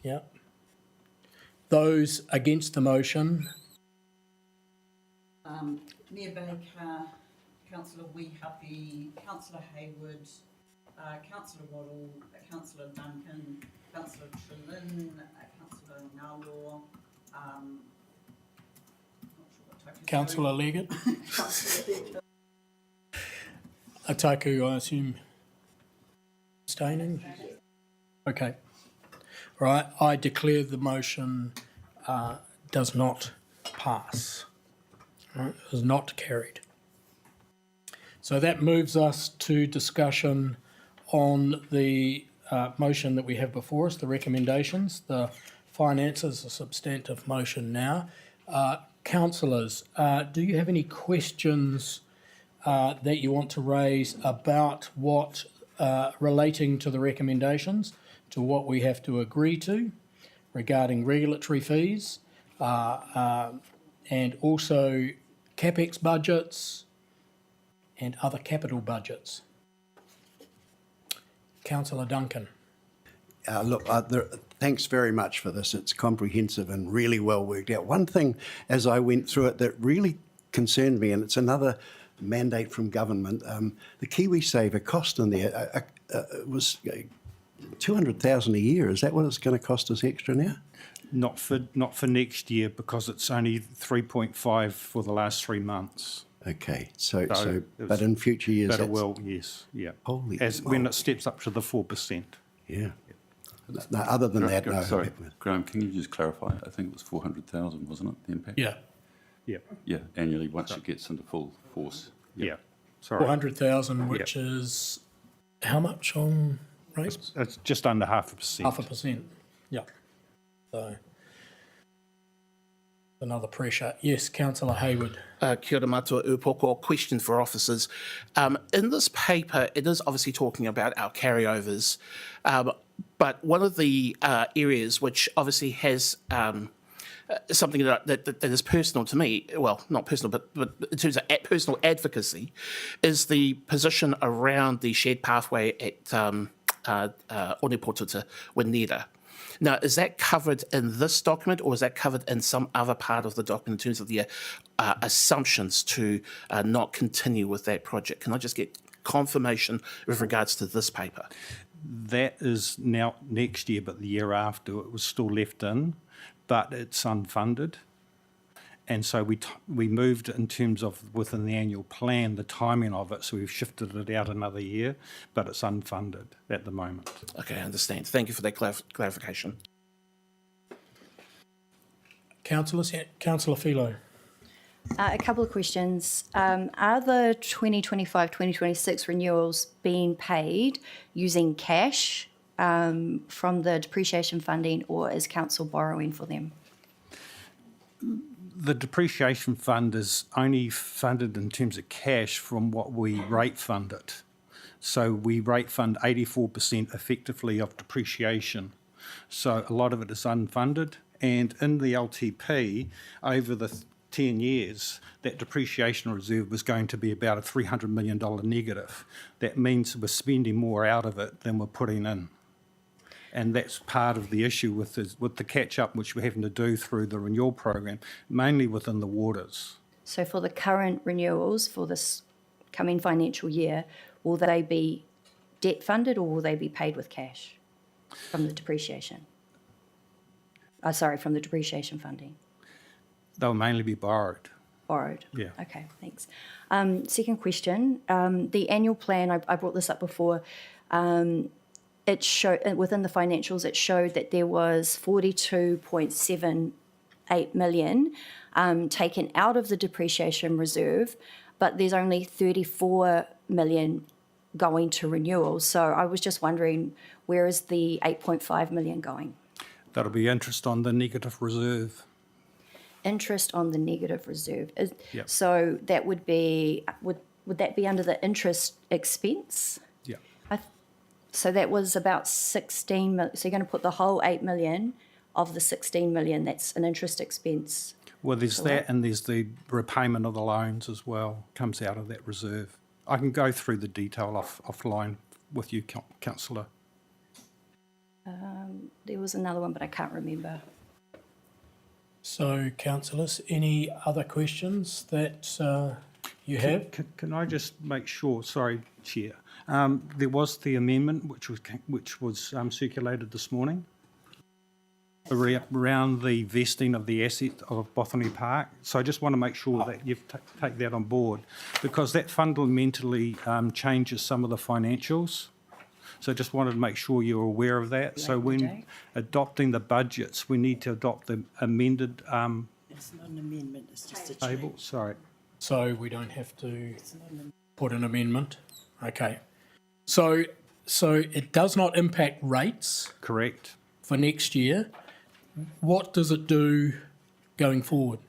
Yeah. Those against the motion? Mayor Baker, Councillor Weehappy, Councillor Hayward, Councillor Waddle, Councillor Duncan, Councillor Trelin, Councillor Ngalo, Councillor Leggett? Ataku, I assume, abstaining? Okay. Right, I declare the motion does not pass. Right, is not carried. So that moves us to discussion on the motion that we have before us, the recommendations. The finances, a substantive motion now. Councillors, do you have any questions that you want to raise about relating to the recommendations, to what we have to agree to regarding regulatory fees and also CapEx budgets and other capital budgets. Councillor Duncan. Thanks very much for this. It's comprehensive and really well worked out. One thing as I went through it that really concerned me, and it's another mandate from government, the KiwiSaver cost in there was 200,000 a year. Is that what it's going to cost us extra now? Not for next year, because it's only 3.5 for the last 3 months. Okay, so but in future years, But it will, yes, yeah. Holy when it steps up to the 4%. Yeah. No, other than that, no. Sorry, Graham, can you just clarify? I think it was 400,000, wasn't it, the impact? Yeah. Yeah, Yeah, annually, once it gets into full force. yeah. Sorry. 400,000, which is how much on rates? It's just under 0.5%. 0.5%. Yeah. So another pressure. Yes, Councillor Hayward. Kia ora matua upoko, question for officers. In this paper, it is obviously talking about our carryovers, but one of the areas which obviously has something that is personal to me, well, not personal, but in terms of personal advocacy, is the position around the shared pathway at Onepoto to Wenera. Now, is that covered in this document, or is that covered in some other part of the document in terms of the assumptions to not continue with that project? Can I just get confirmation with regards to this paper? That is now next year, but the year after it was still left in, but it's unfunded. And so we moved in terms of within the annual plan, the timing of it, so we've shifted it out another year, but it's unfunded at the moment. Okay, I understand. Thank you for that clarification. Councillor Philo. A couple of questions. Are the 2025-2026 renewals being paid using cash from the depreciation funding, or is council borrowing for them? The depreciation fund is only funded in terms of cash from what we rate fund it. So we rate fund 84% effectively of depreciation. So a lot of it is unfunded. And in the LTP, over the 10 years, that depreciation reserve was going to be about a $300 million negative. That means we're spending more out of it than we're putting in. And that's part of the issue with the catch-up which we're having to do through the renewal program, mainly within the waters. So for the current renewals for this coming financial year, will they be debt funded, or will they be paid with cash from the depreciation? From the depreciation funding. They'll mainly be borrowed. Borrowed? Yeah. Okay, thanks. Second question, the annual plan, I brought this up before, it showed within the financials, it showed that there was 42.78 million taken out of the depreciation reserve, but there's only 34 million going to renewals. So I was just wondering, where is the 8.5 million going? That'll be interest on the negative reserve. Interest on the negative reserve. Yep. So that would be, would that be under the interest expense? Yeah. So that was about 16 million. So you're going to put the whole 8 million of the 16 million, that's an interest expense. Well, there's that, and there's the repayment of the loans as well, comes out of that reserve. I can go through the detail offline with you, Councillor. There was another one, but I can't remember. So, councillors, any other questions that you have? Can I just make sure, sorry, Chair, there was the amendment which was circulated this morning around the vesting of the asset of Botany Park. So I just want to make sure that you take that on board, because that fundamentally changes some of the financials. So I just wanted to make sure you're aware of that. So when adopting the budgets, we need to adopt the amended It's not an amendment, it's just a table. change. Sorry. So we don't have to put an amendment? Okay. So it does not impact rates? Correct. For next year. What does it do going forward?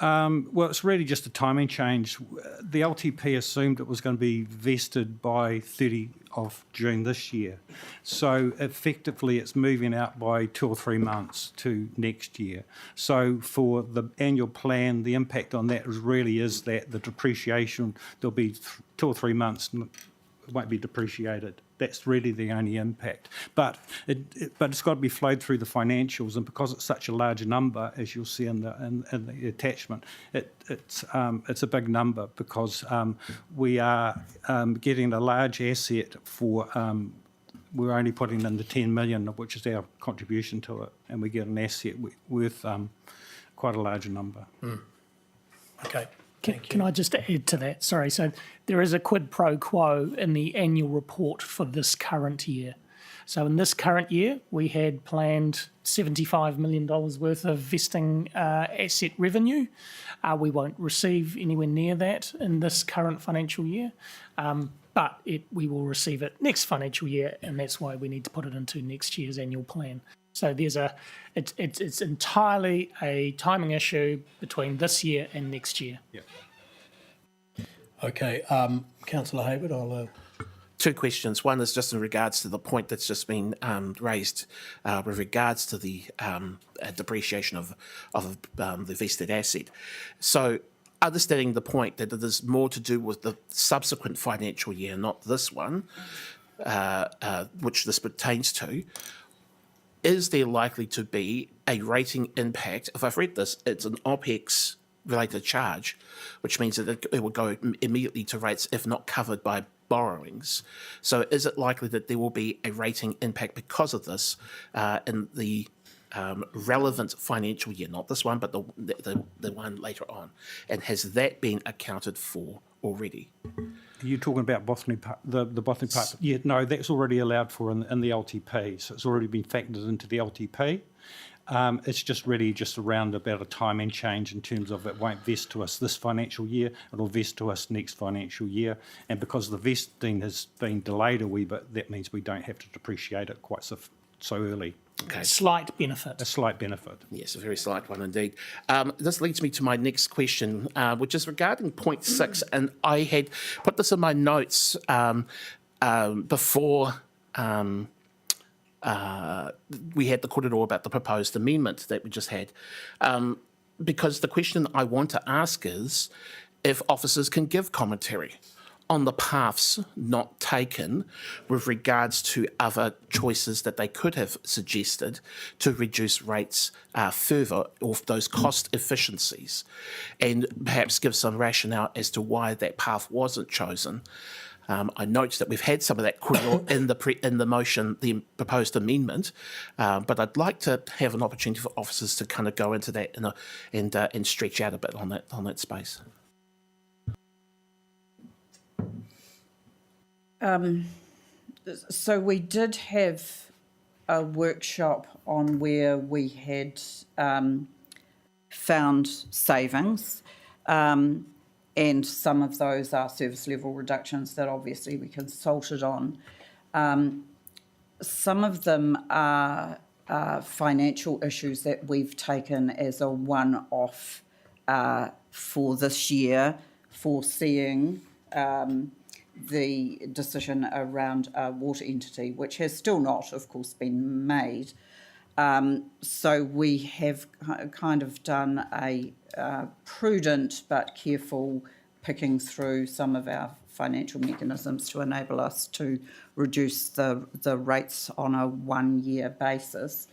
Well, it's really just a timing change. The LTP assumed it was going to be vested by 30 of June this year. So effectively it's moving out by 2 or 3 months to next year. So for the annual plan, the impact on that really is that the depreciation, there'll be 2 or 3 months, it won't be depreciated. That's really the only impact. But it's got to be flowed through the financials, and because it's such a large number, as you'll see in the attachment, it's a big number because we are getting a large asset for. We're only putting in the 10 million, which is our contribution to it, and we get an asset worth quite a large number. Okay. Can I just add to that? Sorry. So there is a quid pro quo in the annual report for this current year. So in this current year, we had planned $75 million worth of vesting asset revenue. We won't receive anywhere near that in this current financial year, but we will receive it next financial year, and that's why we need to put it into next year's annual plan. So it's entirely a timing issue between this year and next year. Yeah. Okay, Councillor Hayward, I'll... Two questions. One is just in regards to the point that's just been raised with regards to the depreciation of the vested asset. So understanding the point that it is more to do with the subsequent financial year, not this one, which this pertains to, is there likely to be a rating impact? If I've read this, it's an OPEX related charge, which means that it will go immediately to rates if not covered by borrowings. So is it likely that there will be a rating impact because of this in the relevant financial year, not this one, but the one later on? And has that been accounted for already? Are you talking about the Botany Park? Yeah, no, that's already allowed for in the LTP, so it's already been factored into the LTP. It's just really just around about a timing change in terms of it won't vest to us this financial year, it'll vest to us next financial year. And because the vesting has been delayed a wee bit, that means we don't have to depreciate it quite so early. Okay. Slight benefit. A slight benefit. Yes, a very slight one indeed. This leads me to my next question, which is regarding point 6, and I had put this in my notes before we had the kōrero about the proposed amendment that we just had, because the question I want to ask is if officers can give commentary on the paths not taken with regards to other choices that they could have suggested to reduce rates further, or those cost efficiencies, and perhaps give some rationale as to why that path wasn't chosen. I note that we've had some of that kōrero in the motion, the proposed amendment, but I'd like to have an opportunity for officers to kind of go into that and stretch out a bit on that space. So we did have a workshop on where we had found savings, and some of those are service level reductions that obviously we consulted on. Some of them are financial issues that we've taken as a one-off for this year, foreseeing the decision around a water entity, which has still not, of course, been made. So we have kind of done a prudent but careful picking through some of our financial mechanisms to enable us to reduce the rates on a one-year basis.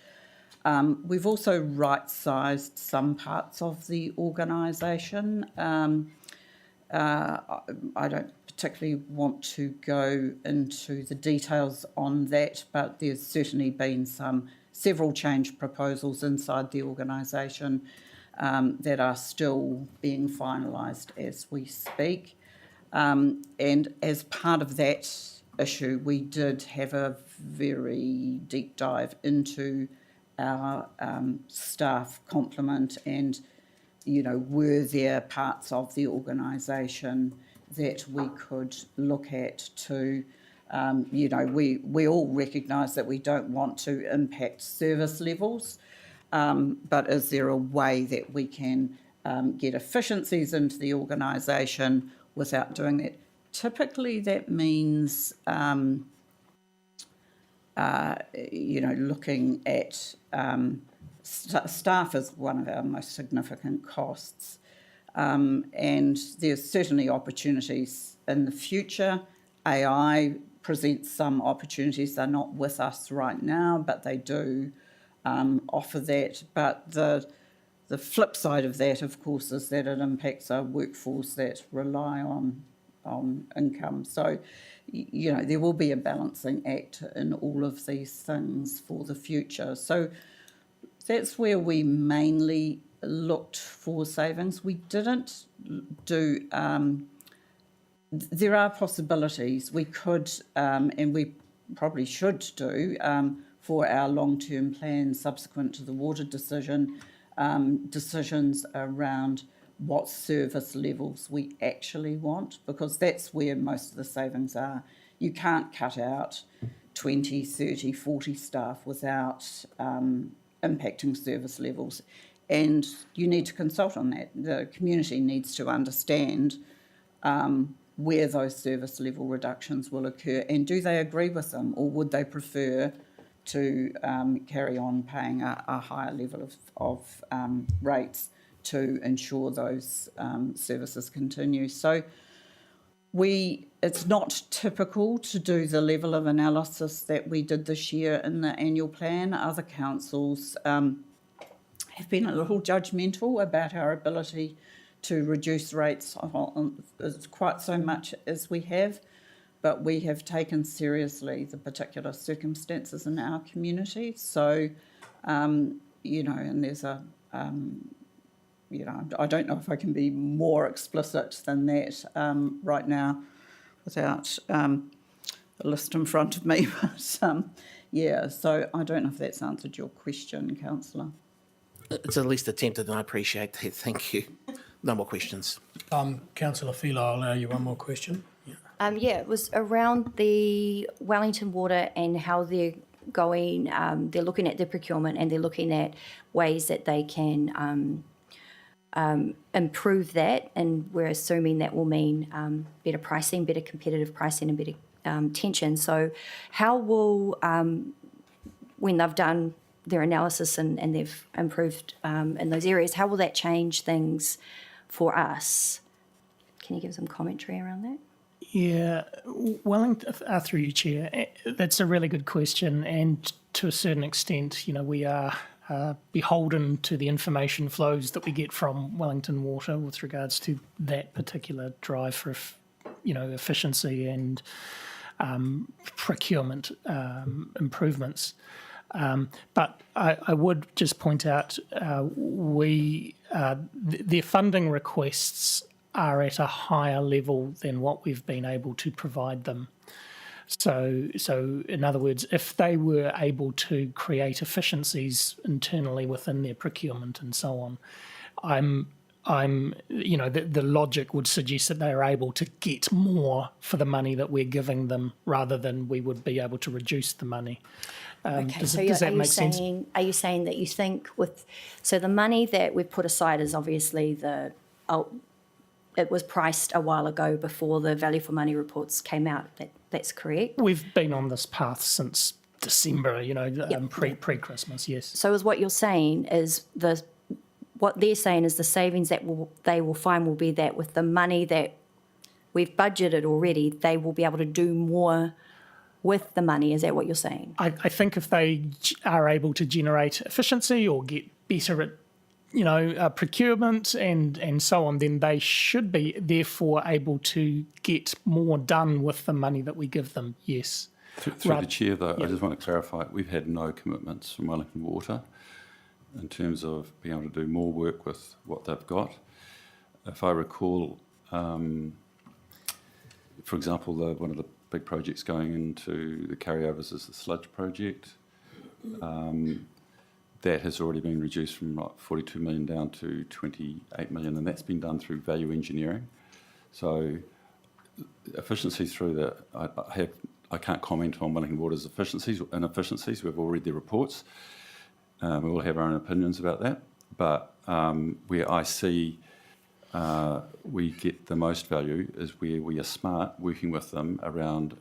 We've also right-sized some parts of the organisation. I don't particularly want to go into the details on that, but there's certainly been several change proposals inside the organisation that are still being finalised as we speak. And as part of that issue, we did have a very deep dive into our staff complement and, you know, were there parts of the organisation that we could look at to, you know, we all recognise that we don't want to impact service levels, but is there a way that we can get efficiencies into the organisation without doing that. Typically, that means, looking at staff is one of our most significant costs. And there's certainly opportunities in the future. AI presents some opportunities. They're not with us right now, but they do offer that. But the flip side of that, of course, is that it impacts our workforce that rely on income. So, there will be a balancing act in all of these things for the future. So that's where we mainly looked for savings. We didn't do... there are possibilities we could, and we probably should do, for our long-term plan subsequent to the water decision, decisions around what service levels we actually want, because that's where most of the savings are. You can't cut out 20, 30, 40 staff without impacting service levels. And you need to consult on that. The community needs to understand where those service level reductions will occur, and do they agree with them, or would they prefer to carry on paying a higher level of rates to ensure those services continue. So it's not typical to do the level of analysis that we did this year in the annual plan. Other councils have been a little judgmental about our ability to reduce rates quite so much as we have, but we have taken seriously the particular circumstances in our community. So, and there's I don't know if I can be more explicit than that right now without a list in front of me. But so I don't know if that's answered your question, Councillor. It's at least attempted, and I appreciate that. Thank you. No more questions. Councillor Fila, I'll allow you one more question. It was around the Wellington Water and how they're going, they're looking at their procurement and they're looking at ways that they can improve that, and we're assuming that will mean better pricing, better competitive pricing and better tension. So how will, when they've done their analysis and they've improved in those areas, how will that change things for us? Can you give some commentary around that? Yeah, Wellington, through you, Chair, that's a really good question, and to a certain extent, we are beholden to the information flows that we get from Wellington Water with regards to that particular drive for, efficiency and procurement improvements. But I would just point out their funding requests are at a higher level than what we've been able to provide them. So in other words, if they were able to create efficiencies internally within their procurement and so on, the logic would suggest that they are able to get more for the money that we're giving them, rather than we would be able to reduce the money. Does that make sense? Are you saying that you think so the money that we've put aside is obviously it was priced a while ago before the value for money reports came out. That's correct? We've been on this path since December, pre-Christmas, yes. So is what you're saying is what they're saying is the savings that they will find will be that with the money that we've budgeted already, they will be able to do more with the money. Is that what you're saying? I think if they are able to generate efficiency or get better at procurement and so on, then they should be therefore able to get more done with the money that we give them, yes. Through the Chair, though, I just want to clarify, we've had no commitments from Wellington Water in terms of being able to do more work with what they've got. If I recall, for example, one of the big projects going into the carryovers is the sludge project. That has already been reduced from 42 million down to 28 million, and that's been done through value engineering. So efficiencies through that, I can't comment on Wellington Water's efficiencies and inefficiencies. We've all read their reports. We all have our own opinions about that. but where I see we get the most value is where we are smart working with them around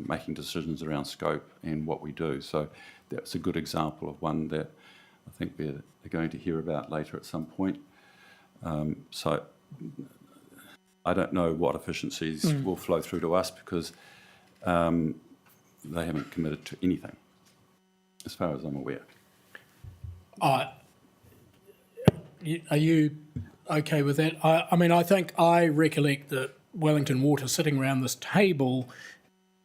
making decisions around scope and what we do. So that's a good example of one that I think we're going to hear about later at some point. So I don't know what efficiencies will flow through to us because they haven't committed to anything, as far as I'm aware. Are you okay with that? I mean, I think I recollect that Wellington Water sitting around this table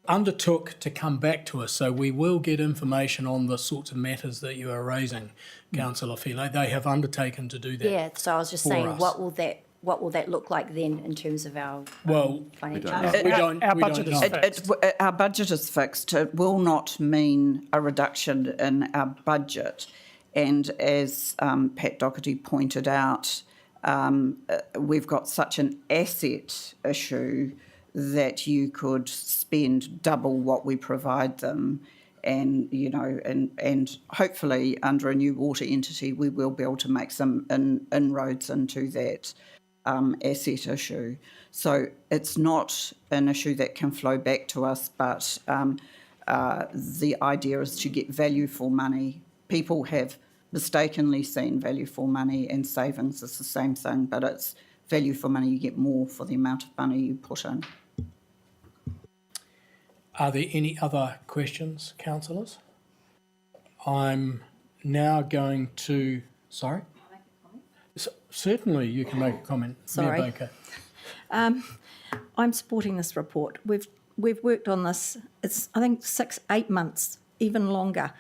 undertook to come back to us, so we will get information on the sorts of matters that you are raising, Councillor File. They have undertaken to do that. Yeah, so I was just for saying, us. what will that look like then in terms of our financial? Our budget is fixed. Our budget is fixed. It will not mean a reduction in our budget. And as Pat Doherty pointed out, we've got such an asset issue that you could spend double what we provide them. And, you know, and hopefully under a new water entity, we will be able to make some inroads into that asset issue. So it's not an issue that can flow back to us, but the idea is to get value for money. People have mistakenly seen value for money, and savings is the same thing, but it's value for money. You get more for the amount of money you put in. Are there any other questions, councillors? I'm now going to... Sorry? Certainly you can make a comment. Sorry. Mayor Baker. I'm supporting this report. We've worked on this, it's I think 6-8 months, even longer.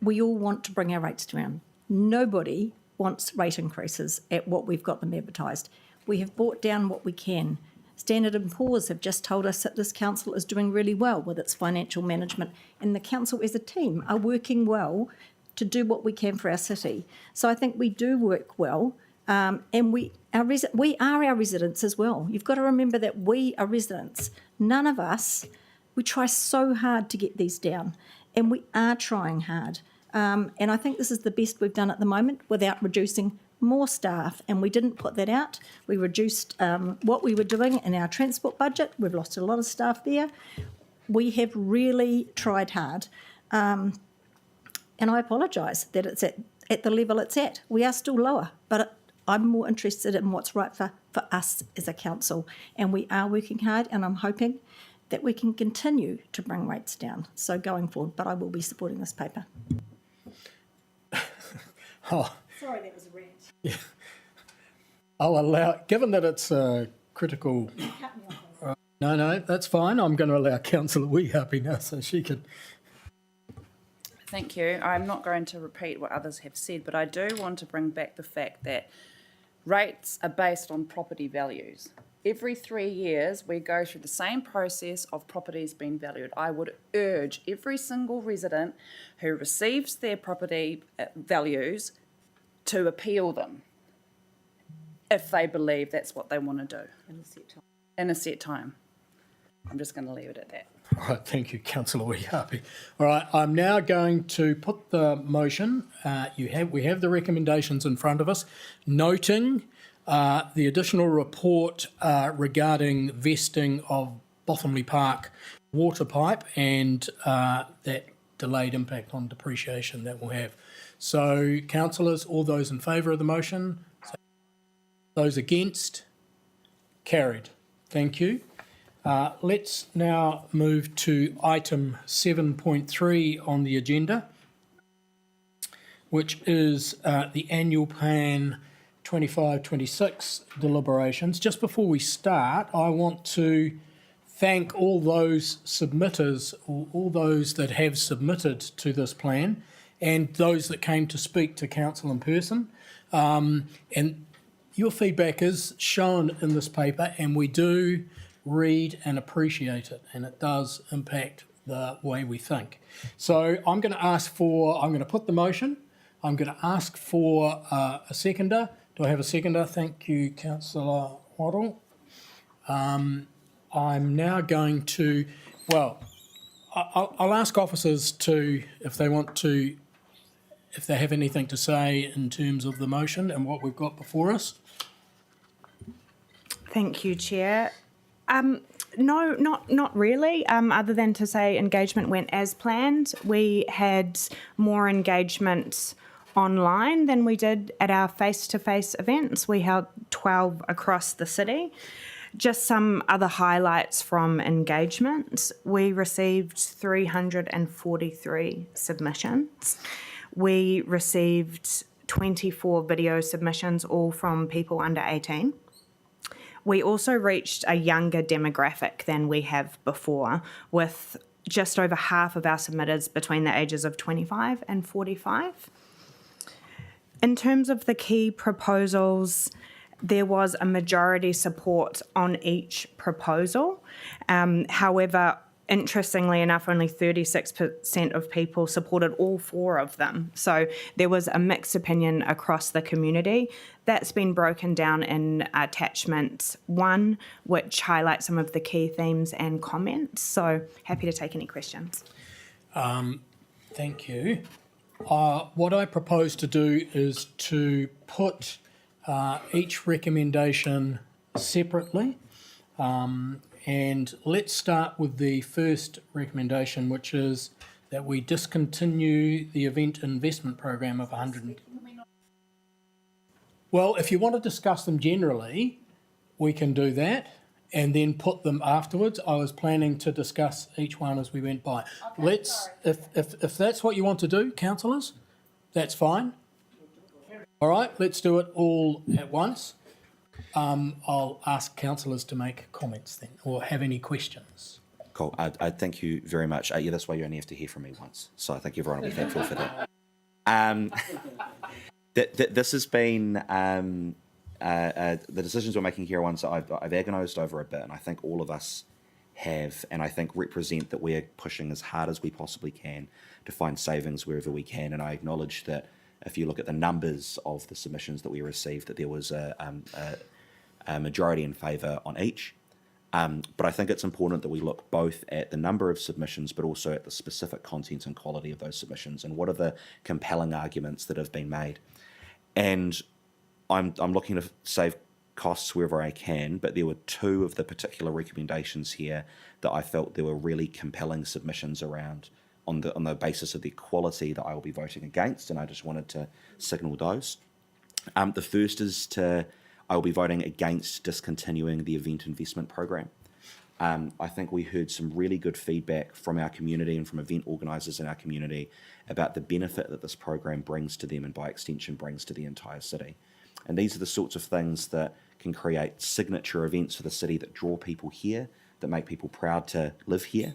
We all want to bring our rates down. Nobody wants rate increases at what we've got them advertised. We have brought down what we can. Standard & Poor's have just told us that this council is doing really well with its financial management, and the council as a team are working well to do what we can for our city. So I think we do work well, and we are our residents as well. You've got to remember that we are residents. None of us, we try so hard to get these down, and we are trying hard. And I think this is the best we've done at the moment without reducing more staff, and we didn't put that out. We reduced what we were doing in our transport budget. We've lost a lot of staff there. We have really tried hard. And I apologise that it's at the level it's at. We are still lower, but I'm more interested in what's right for us as a council. And we are working hard, and I'm hoping that we can continue to bring rates down. So going forward, but I will be supporting this paper. Sorry, that was a rant. Yeah. I'll allow, given that it's a critical... No, that's fine. I'm going to allow Councillor Weehappy now so she can... Thank you. I'm not going to repeat what others have said, but I do want to bring back the fact that rates are based on property values. Every 3 years, we go through the same process of properties being valued. I would urge every single resident who receives their property values to appeal them if they believe that's what they want to do in a set time. I'm just going to leave it at that. All right, thank you, Councillor Weehappy. All right, I'm now going to put the motion. We have the recommendations in front of us, noting the additional report regarding vesting of Bothamley Park water pipe and that delayed impact on depreciation that we'll have. So, councillors, all those in favour of the motion? Those against? Carried. Thank you. Let's now move to item 7.3 on the agenda, which is the annual plan 25-26 deliberations. Just before we start, I want to thank all those submitters, all those that have submitted to this plan, and those that came to speak to council in person. And your feedback is shown in this paper, and we do read and appreciate it, and it does impact the way we think. So I'm going to put the motion. I'm going to ask for a seconder. Do I have a seconder? Thank you, Councillor Waddle. I'm now going to, I'll ask officers to, if they want to if they have anything to say in terms of the motion and what we've got before us. Thank you, Chair. No, not really, other than to say engagement went as planned. We had more engagement online than we did at our face-to-face events. We held 12 across the city. Just some other highlights from engagement. We received 343 submissions. We received 24 video submissions, all from people under 18. We also reached a younger demographic than we have before, with just over half of our submitters between the ages of 25 and 45. In terms of the key proposals, there was a majority support on each proposal. However, interestingly enough, only 36% of people supported all 4 of them. So there was a mixed opinion across the community. That's been broken down in attachment 1, which highlights some of the key themes and comments. So happy to take any questions. Thank you. What I propose to do is to put each recommendation separately. And let's start with the first recommendation, which is that we discontinue the event investment program of 100. Well, if you want to discuss them generally, we can do that and then put them afterwards. I was planning to discuss each one as we went by. Okay, if that's what you want to do, councillors, that's fine. All right, let's do it all at once. I'll ask councillors to make comments then, or have any questions. Cool. I thank you very much. Yeah, that's why you only have to hear from me once. So I think everyone will be thankful for that. This has been the decisions we're making here are ones that I've agonised over a bit, and I think all of us have, and I think represent that we're pushing as hard as we possibly can to find savings wherever we can. And I acknowledge that if you look at the numbers of the submissions that we received, that there was a majority in favour on each. But I think it's important that we look both at the number of submissions, but also at the specific content and quality of those submissions, and what are the compelling arguments that have been made. And I'm looking to save costs wherever I can, but there were 2 of the particular recommendations here that I felt there were really compelling submissions around on the basis of the quality that I will be voting against, and I just wanted to signal those. The first is I will be voting against discontinuing the event investment program. I think we heard some really good feedback from our community and from event organisers in our community about the benefit that this program brings to them, and by extension brings to the entire city. And these are the sorts of things that can create signature events for the city that draw people here, that make people proud to live here.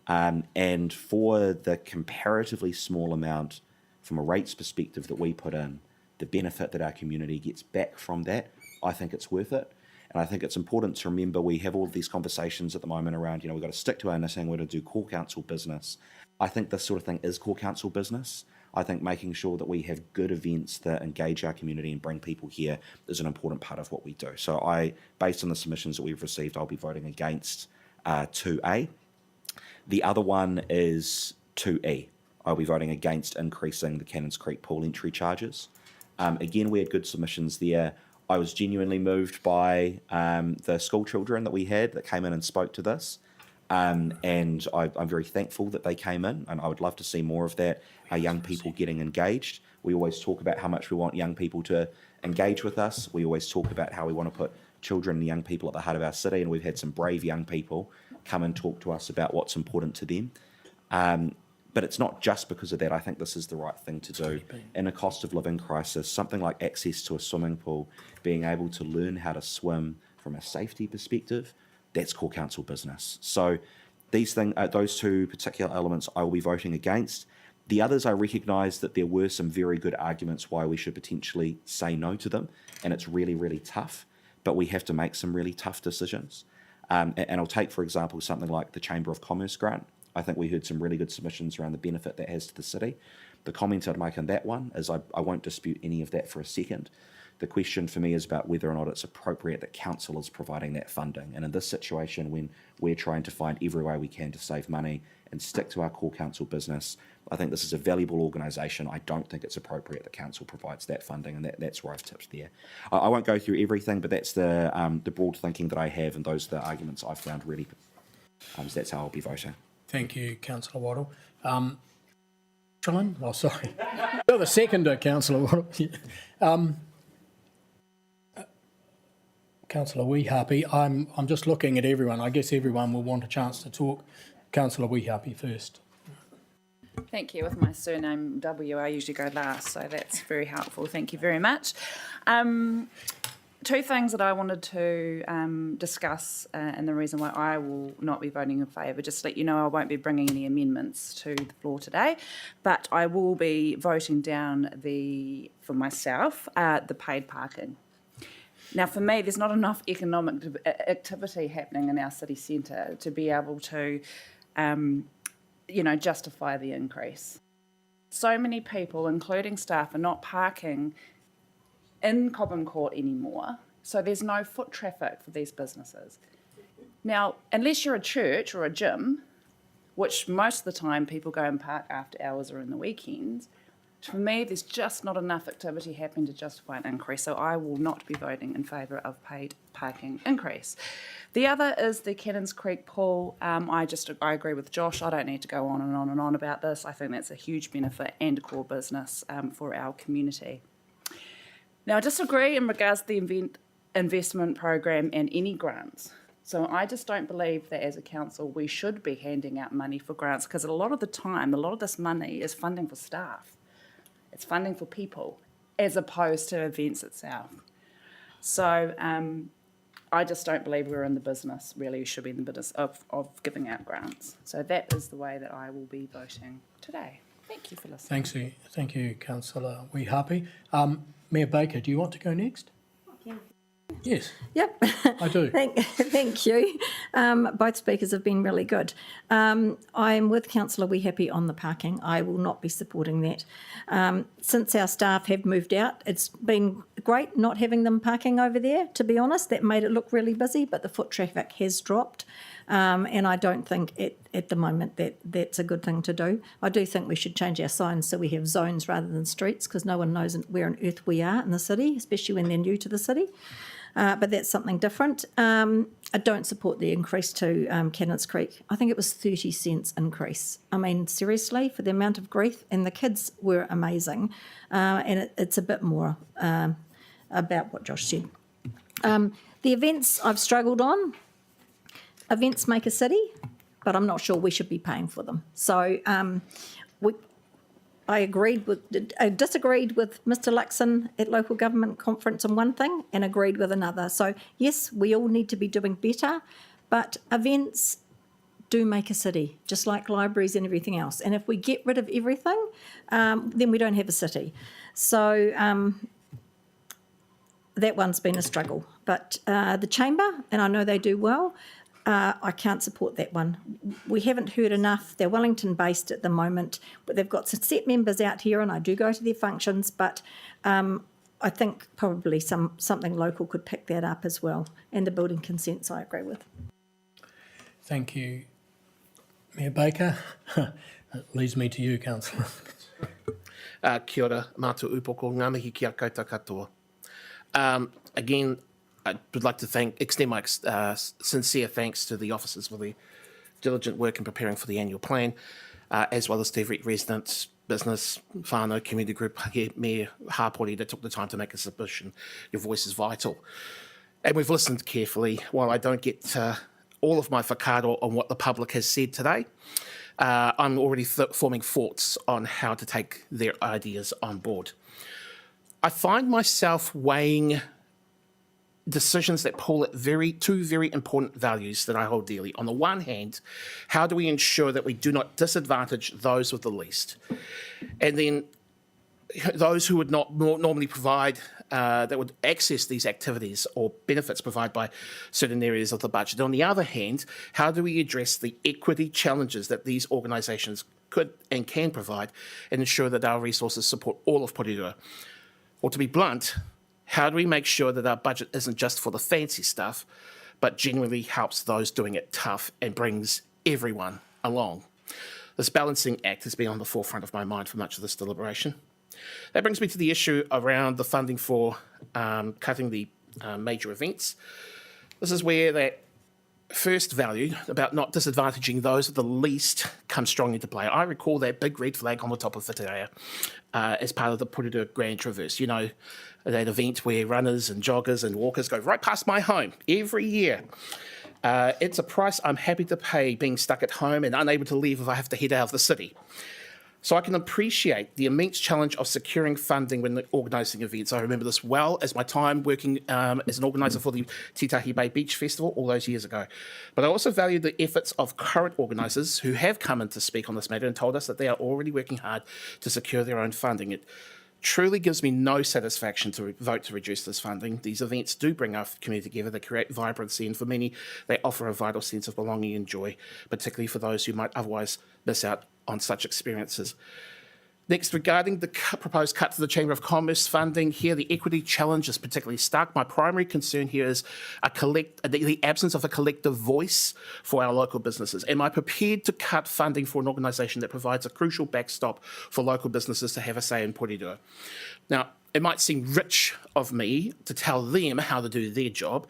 And for the comparatively small amount, from a rates perspective, that we put in, the benefit that our community gets back from that, I think it's worth it. And I think it's important to remember we have all of these conversations at the moment around, we've got to stick to our knitting, we're going to do core council business. I think this sort of thing is core council business. I think making sure that we have good events that engage our community and bring people here is an important part of what we do. So based on the submissions that we've received, I'll be voting against 2A. The other one is 2E. I'll be voting against increasing the Cannons Creek pool entry charges. Again, we had good submissions there. I was genuinely moved by the school children that we had that came in and spoke to this. And I'm very thankful that they came in, and I would love to see more of that, our young people getting engaged. We always talk about how much we want young people to engage with us. We always talk about how we want to put children and young people at the heart of our city, and we've had some brave young people come and talk to us about what's important to them. But it's not just because of that. I think this is the right thing to do. In a cost of living crisis, something like access to a swimming pool, being able to learn how to swim from a safety perspective, that's core council business. So those 2 particular elements I will be voting against. The others, I recognise that there were some very good arguments why we should potentially say no to them, and it's really, really tough, but we have to make some really tough decisions. And I'll take, for example, something like the Chamber of Commerce grant. I think we heard some really good submissions around the benefit that has to the city. The comment I'd make on that one is I won't dispute any of that for a second. The question for me is about whether or not it's appropriate that council is providing that funding. And in this situation, when we're trying to find every way we can to save money and stick to our core council business. I think this is a valuable organisation. I don't think it's appropriate that council provides that funding, and that's where I've tipped there. I won't go through everything, but that's the broad thinking that I have, and those are the arguments I've found really. So that's how I'll be voting. Thank you, Councillor Waddle. Trillen? Oh, sorry. You're the seconder, Councillor Waddle. Councillor Weehappy, I'm just looking at everyone. I guess everyone will want a chance to talk. Councillor Weehappy first. Thank you. With my surname W, I usually go last, so that's very helpful. Thank you very much. Two things that I wanted to discuss, and the reason why I will not be voting in favour. Just to let you know, I won't be bringing any amendments to the floor today, but I will be voting down for myself, the paid parking. Now, for me, there's not enough economic activity happening in our city centre to be able to, justify the increase. So many people, including staff, are not parking in Cobham Court anymore, so there's no foot traffic for these businesses. Now, unless you're a church or a gym, which most of the time people go and park after hours or in the weekends, for me, there's just not enough activity happening to justify an increase, so I will not be voting in favour of paid parking increase. The other is the Cannons Creek pool. I agree with Josh. I don't need to go on and on and on about this. I think that's a huge benefit and a core business for our community. Now, I disagree in regards to the investment program and any grants. So I just don't believe that as a council we should be handing out money for grants, because a lot of the time, a lot of this money is funding for staff. It's funding for people as opposed to events itself. So I just don't believe we're in the business, really, we should be in the business of giving out grants. So that is the way that I will be voting today. Thank you for listening. Thank you, Councillor Weehappy. Mayor Baker, do you want to go next? Yes. Yep. I do. Thank you. Both speakers have been really good. I'm with Councillor Weehappy on the parking. I will not be supporting that. Since our staff have moved out, it's been great not having them parking over there, to be honest. That made it look really busy, but the foot traffic has dropped. And I don't think at the moment that's a good thing to do. I do think we should change our signs so we have zones rather than streets, because no one knows where on earth we are in the city, especially when they're new to the city. But that's something different. I don't support the increase to Cannons Creek. I think it was 30 cents increase. I mean, seriously, for the amount of grief, and the kids were amazing. And it's a bit more about what Josh said. The events I've struggled on. Events make a city, but I'm not sure we should be paying for them. So I disagreed with Mr. Luxon at local government conference on one thing and agreed with another. So yes, we all need to be doing better, but events do make a city, just like libraries and everything else. And if we get rid of everything, then we don't have a city. So that one's been a struggle. But the Chamber, and I know they do well, I can't support that one. We haven't heard enough. They're Wellington-based at the moment, but they've got some set members out here, and I do go to their functions, but I think probably something local could pick that up as well. And the building consents I agree with. Thank you, Mayor Baker. That leads me to you, Councillor. Kia ora, mātou upoko, ngā mihi kia koutou katoa. Again, I would like to extend my sincere thanks to the officers for the diligent work in preparing for the annual plan, as well as to every resident, business, whānau, community group, Mayor Hapori, that took the time to make a submission. Your voice is vital. And we've listened carefully. While I don't get all of my whakaaro on what the public has said today, I'm already forming thoughts on how to take their ideas on board. I find myself weighing decisions that pull at two very important values that I hold dearly. On the one hand, how do we ensure that we do not disadvantage those with the least? And then those who would not normally provide, that would access these activities or benefits provided by certain areas of the budget. On the other hand, how do we address the equity challenges that these organisations could and can provide and ensure that our resources support all of Porirua? Or to be blunt, how do we make sure that our budget isn't just for the fancy stuff, but genuinely helps those doing it tough and brings everyone along? This balancing act has been on the forefront of my mind for much of this deliberation. That brings me to the issue around the funding for cutting the major events. This is where that first value about not disadvantaging those of the least comes strong into play. I recall that big red flag on the top of Whitireia as part of the Porirua Grand Traverse. You know, that event where runners and joggers and walkers go right past my home every year. It's a price I'm happy to pay being stuck at home and unable to leave if I have to head out of the city. So I can appreciate the immense challenge of securing funding when organising events. I remember this well as my time working as an organiser for the Titahi Bay Beach Festival all those years ago. But I also value the efforts of current organisers who have come in to speak on this matter and told us that they are already working hard to secure their own funding. It truly gives me no satisfaction to vote to reduce this funding. These events do bring our community together, they create vibrancy, and for many, they offer a vital sense of belonging and joy, particularly for those who might otherwise miss out on such experiences. Next, regarding the proposed cut to the Chamber of Commerce funding, here the equity challenge is particularly stark. My primary concern here is the absence of a collective voice for our local businesses. Am I prepared to cut funding for an organisation that provides a crucial backstop for local businesses to have a say in Porirua? Now, it might seem rich of me to tell them how to do their job,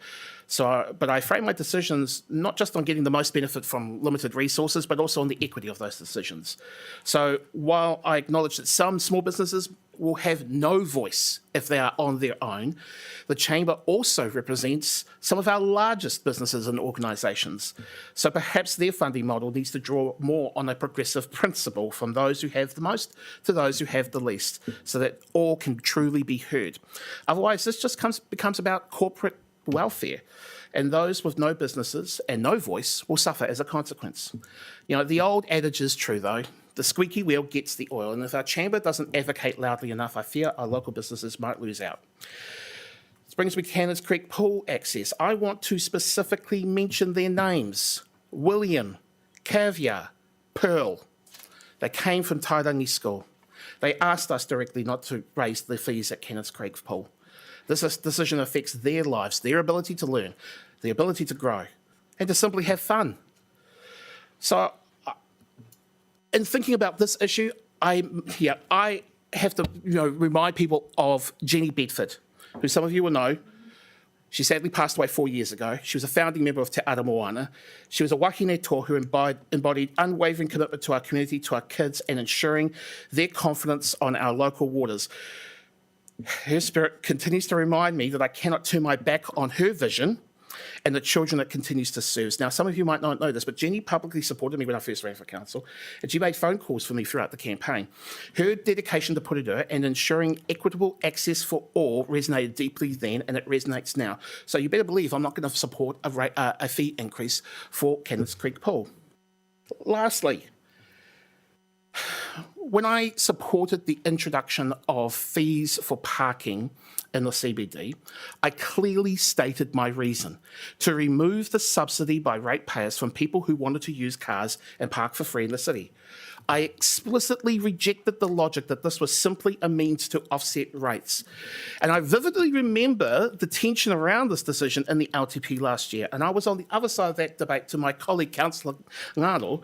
but I frame my decisions not just on getting the most benefit from limited resources, but also on the equity of those decisions. So while I acknowledge that some small businesses will have no voice if they are on their own, the Chamber also represents some of our largest businesses and organisations. So perhaps their funding model needs to draw more on a progressive principle from those who have the most to those who have the least, so that all can truly be heard. Otherwise, this just becomes about corporate welfare, and those with no businesses and no voice will suffer as a consequence. You know, the old adage is true though, the squeaky wheel gets the oil, and if our Chamber doesn't advocate loudly enough, I fear our local businesses might lose out. This brings me to Cannons Creek pool access. I want to specifically mention their names: William, Caviar, Pearl. They came from Tairangi School. They asked us directly not to raise the fees at Cannons Creek pool. This decision affects their lives, their ability to learn, the ability to grow, and to simply have fun. So, in thinking about this issue, I have to remind people of Jenny Bedford, who some of you will know. She sadly passed away 4 years ago. She was a founding member of Te Ara Moana. She was a wahine toa who embodied unwavering commitment to our community, to our kids, and ensuring their confidence on our local waters. Her spirit continues to remind me that I cannot turn my back on her vision and the children it continues to serve. Now, some of you might not know this, but Jenny publicly supported me when I first ran for council, and she made phone calls for me throughout the campaign. Her dedication to Porirua and ensuring equitable access for all resonated deeply then, and it resonates now. So you better believe I'm not going to support a fee increase for Cannons Creek Pool. Lastly, when I supported the introduction of fees for parking in the CBD, I clearly stated my reason: to remove the subsidy by ratepayers from people who wanted to use cars and park for free in the city. I explicitly rejected the logic that this was simply a means to offset rates. And I vividly remember the tension around this decision in the LTP last year, and I was on the other side of that debate to my colleague, Councillor Ngaro,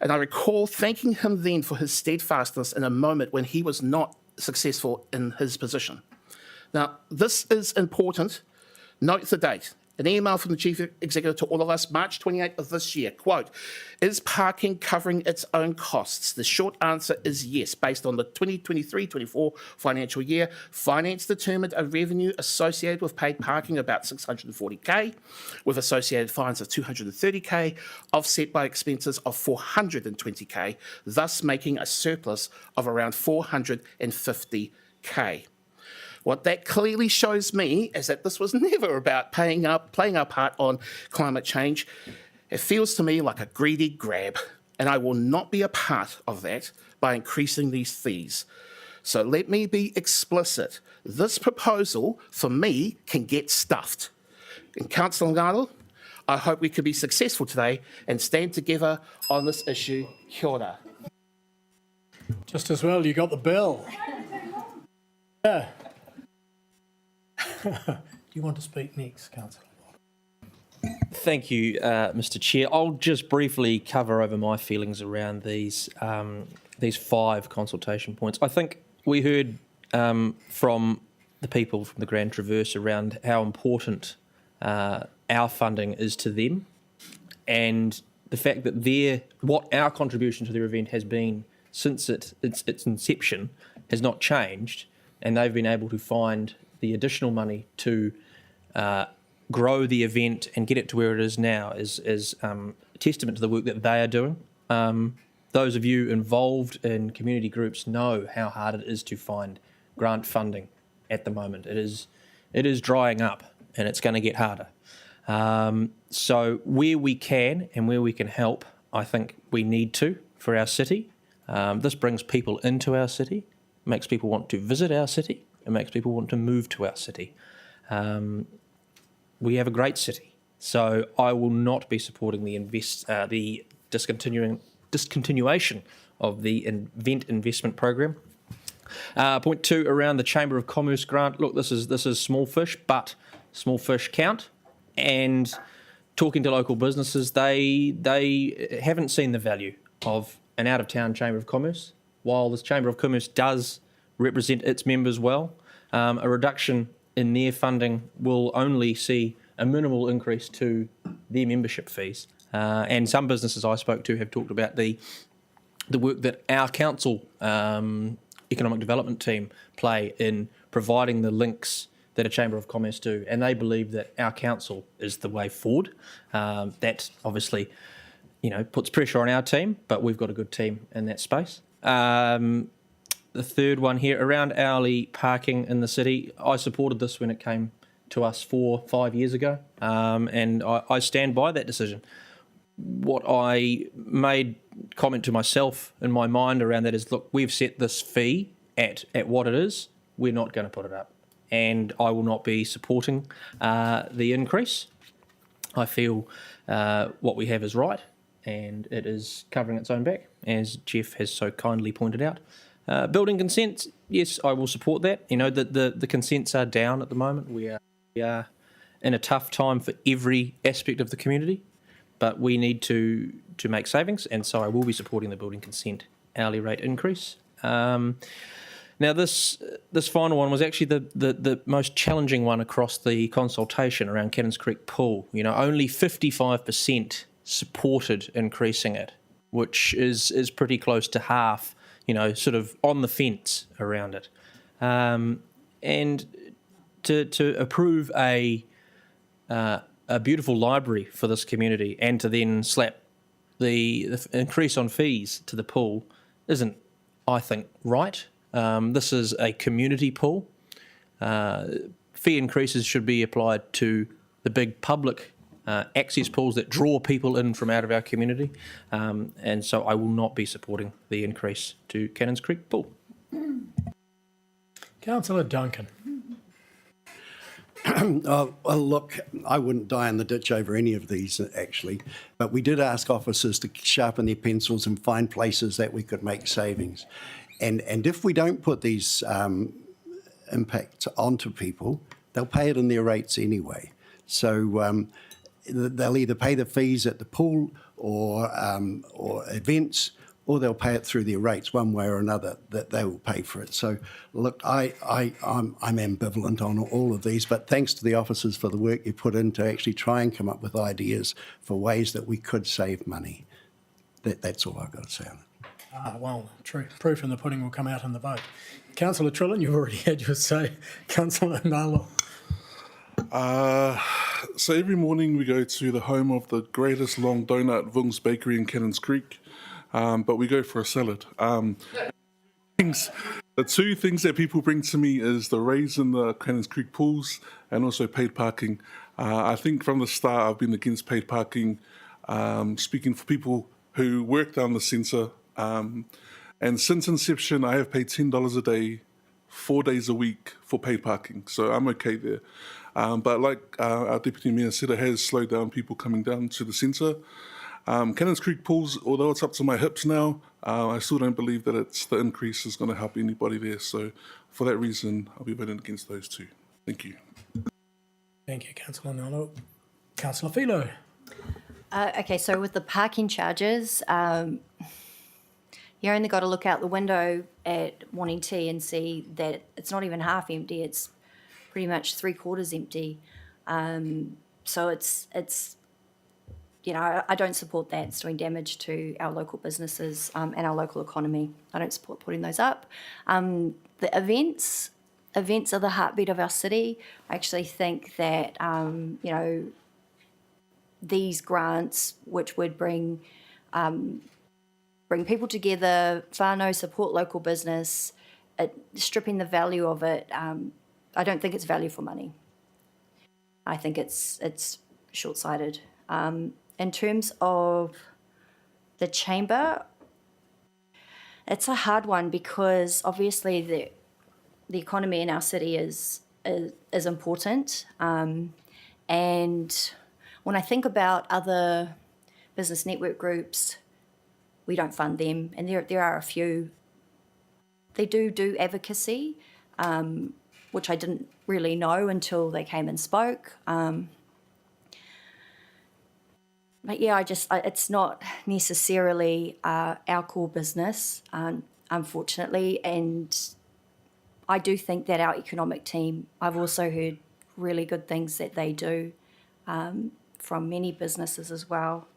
and I recall thanking him then for his steadfastness in a moment when he was not successful in his position. Now, this is important. Note the date. An email from the Chief Executive to all of us, March 28th of this year, quote, "Is parking covering its own costs?" The short answer is yes. Based on the 2023-24 financial year, Finance determined a revenue associated with paid parking about $640K, with associated fines of $230K, offset by expenses of $420K, thus making a surplus of around $450K. What that clearly shows me is that this was never about playing our part on climate change. It feels to me like a greedy grab, and I will not be a part of that by increasing these fees. So let me be explicit. This proposal, for me, can get stuffed. And Councillor Ngaro, I hope we can be successful today and stand together on this issue. Kia ora. Just as well you got the bell. Yeah. Do you want to speak next, Councillor? Thank you, Mr. Chair. I'll just briefly cover over my feelings around these 5 consultation points. I think we heard from the people from the Grand Traverse around how important our funding is to them, and the fact that what our contribution to their event has been since its inception has not changed, and they've been able to find the additional money to grow the event and get it to where it is now is a testament to the work that they are doing. Those of you involved in community groups know how hard it is to find grant funding at the moment. It is drying up, and it's going to get harder. So where we can and where we can help, I think we need to for our city. This brings people into our city, makes people want to visit our city, it makes people want to move to our city. We have a great city, so I will not be supporting the discontinuation of the event investment program. Point 2 around the Chamber of Commerce grant. Look, this is small fish, but small fish count. And talking to local businesses, they haven't seen the value of an out-of-town Chamber of Commerce. While this Chamber of Commerce does represent its members well, a reduction in their funding will only see a minimal increase to their membership fees. And some businesses I spoke to have talked about the work that our council economic development team play in providing the links that a Chamber of Commerce do, and they believe that our council is the way forward. That obviously, puts pressure on our team, but we've got a good team in that space. The third one here, around hourly parking in the city, I supported this when it came to us 4 or 5 years ago, and I stand by that decision. What I made comment to myself in my mind around that is, look, we've set this fee at what it is, we're not going to put it up. And I will not be supporting the increase. I feel what we have is right, and it is covering its own back, as Jeff has so kindly pointed out. Building consents, yes, I will support that. The consents are down at the moment. We are in a tough time for every aspect of the community, but we need to make savings, and so I will be supporting the building consent hourly rate increase. Now, this final one was actually the most challenging one across the consultation around Cannons Creek Pool. Only 55% supported increasing it, which is pretty close to half, sort of on the fence around it. And to approve a beautiful library for this community and to then slap the increase on fees to the pool isn't, I think, right. This is a community pool. Fee increases should be applied to the big public access pools that draw people in from out of our community. And so I will not be supporting the increase to Cannons Creek Pool. Councillor Duncan. Well, look, I wouldn't die in the ditch over any of these, actually. But we did ask officers to sharpen their pencils and find places that we could make savings. And if we don't put these impacts onto people, they'll pay it in their rates anyway. So they'll either pay the fees at the pool or events, or they'll pay it through their rates one way or another, that they will pay for it. So look, I'm ambivalent on all of these, but thanks to the officers for the work you put in to actually try and come up with ideas for ways that we could save money. That's all I've got to say on it. Well, true. Proof in the pudding will come out in the vote. Councillor Trillin, you've already had your say. Councillor Nala. So every morning we go to the home of the greatest long donut, Vung's Bakery in Cannons Creek, but we go for a salad. The 2 things that people bring to me is the raise in the Cannons Creek pools and also paid parking. I think from the start I've been against paid parking, speaking for people who work down the centre. And since inception, I have paid $10 a day, 4 days a week for paid parking. So I'm okay there. But like our Deputy Mayor said, it has slowed down people coming down to the centre. Cannons Creek pools, although it's up to my hips now, I still don't believe that the increase is going to help anybody there. So for that reason, I'll be voting against those 2. Thank you. Thank you, Councillor Nala. Councillor Philo. Okay, so with the parking charges, you only got to look out the window at morning tea and see that it's not even half empty. It's pretty much 3/4 empty. So it's I don't support that. It's doing damage to our local businesses and our local economy. I don't support putting those up. The events are the heartbeat of our city. I actually think that these grants, which would bring people together, whānau, support local business, stripping the value of it, I don't think it's value for money. I think it's short-sighted. In terms of the chamber, it's a hard one because obviously the economy in our city is important. And when I think about other business network groups, we don't fund them, and there are a few. They do advocacy, which I didn't really know until they came and spoke. But yeah, it's not necessarily our core business, unfortunately. And I do think that our economic team, I've also heard really good things that they do from many businesses as well.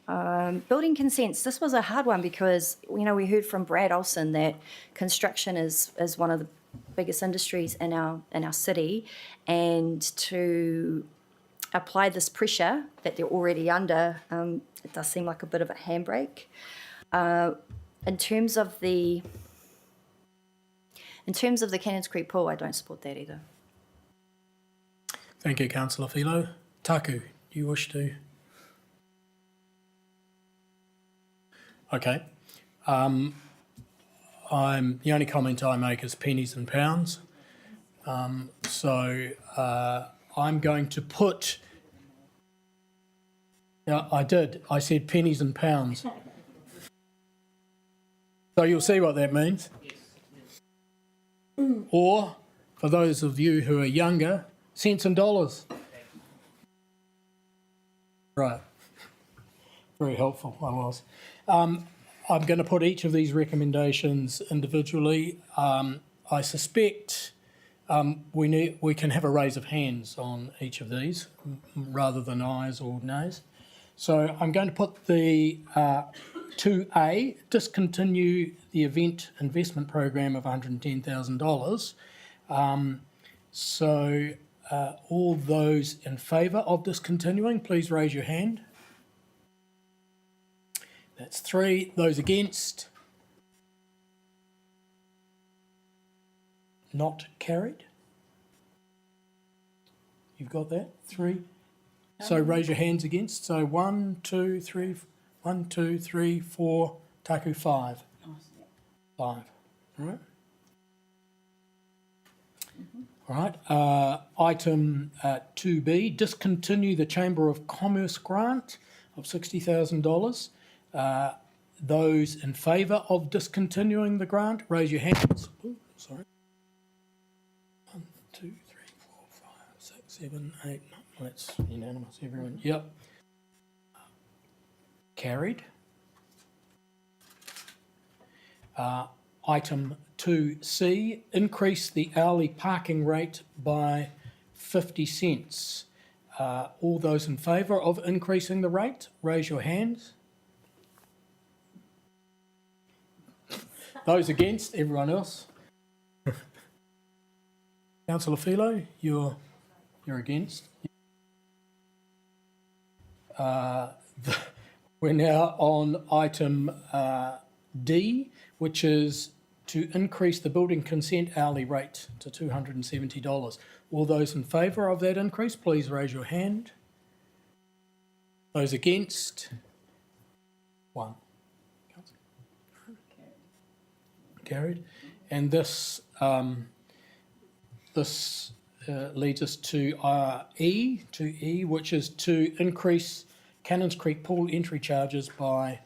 Building consents, this was a hard one because, we heard from Brad Olsen that construction is one of the biggest industries in our city, and to apply this pressure that they're already under, it does seem like a bit of a handbrake. In terms of the Cannons Creek pool, I don't support that either. Thank you, Councillor Philo. Taku, do you wish to? Okay. The only comment I make is pennies and pounds. So I'm going to put... Yeah, I did. I said pennies and pounds. So you'll see what that means. Or, for those of you who are younger, cents and dollars. Right. Very helpful, I was. I'm going to put each of these recommendations individually. I suspect we can have a raise of hands on each of these rather than ayes or nays. So I'm going to put the 2A, discontinue the event investment program of $110,000. So all those in favour of discontinuing, please raise your hand. That's 3. Those against? Not carried. You've got that? 3. So raise your hands against. So 1, 2, 3, 1, 2, 3, 4, Taku 5. 5. All right. All right. Item 2B, discontinue the Chamber of Commerce grant of $60,000. Those in favour of discontinuing the grant, raise your hands. Ooh, sorry. 1, 2, 3, 4, 5, 6, 7, 8, 9. That's unanimous, everyone. Yep. Carried. Item 2C, increase the hourly parking rate by 50 cents. All those in favour of increasing the rate, raise your hands. Those against, everyone else. Councillor Philo, you're against. We're now on item D, which is to increase the building consent hourly rate to $270. All those in favour of that increase, please raise your hand. Those against? 1. Carried. And this leads us to E, which is to increase Cannons Creek pool entry charges by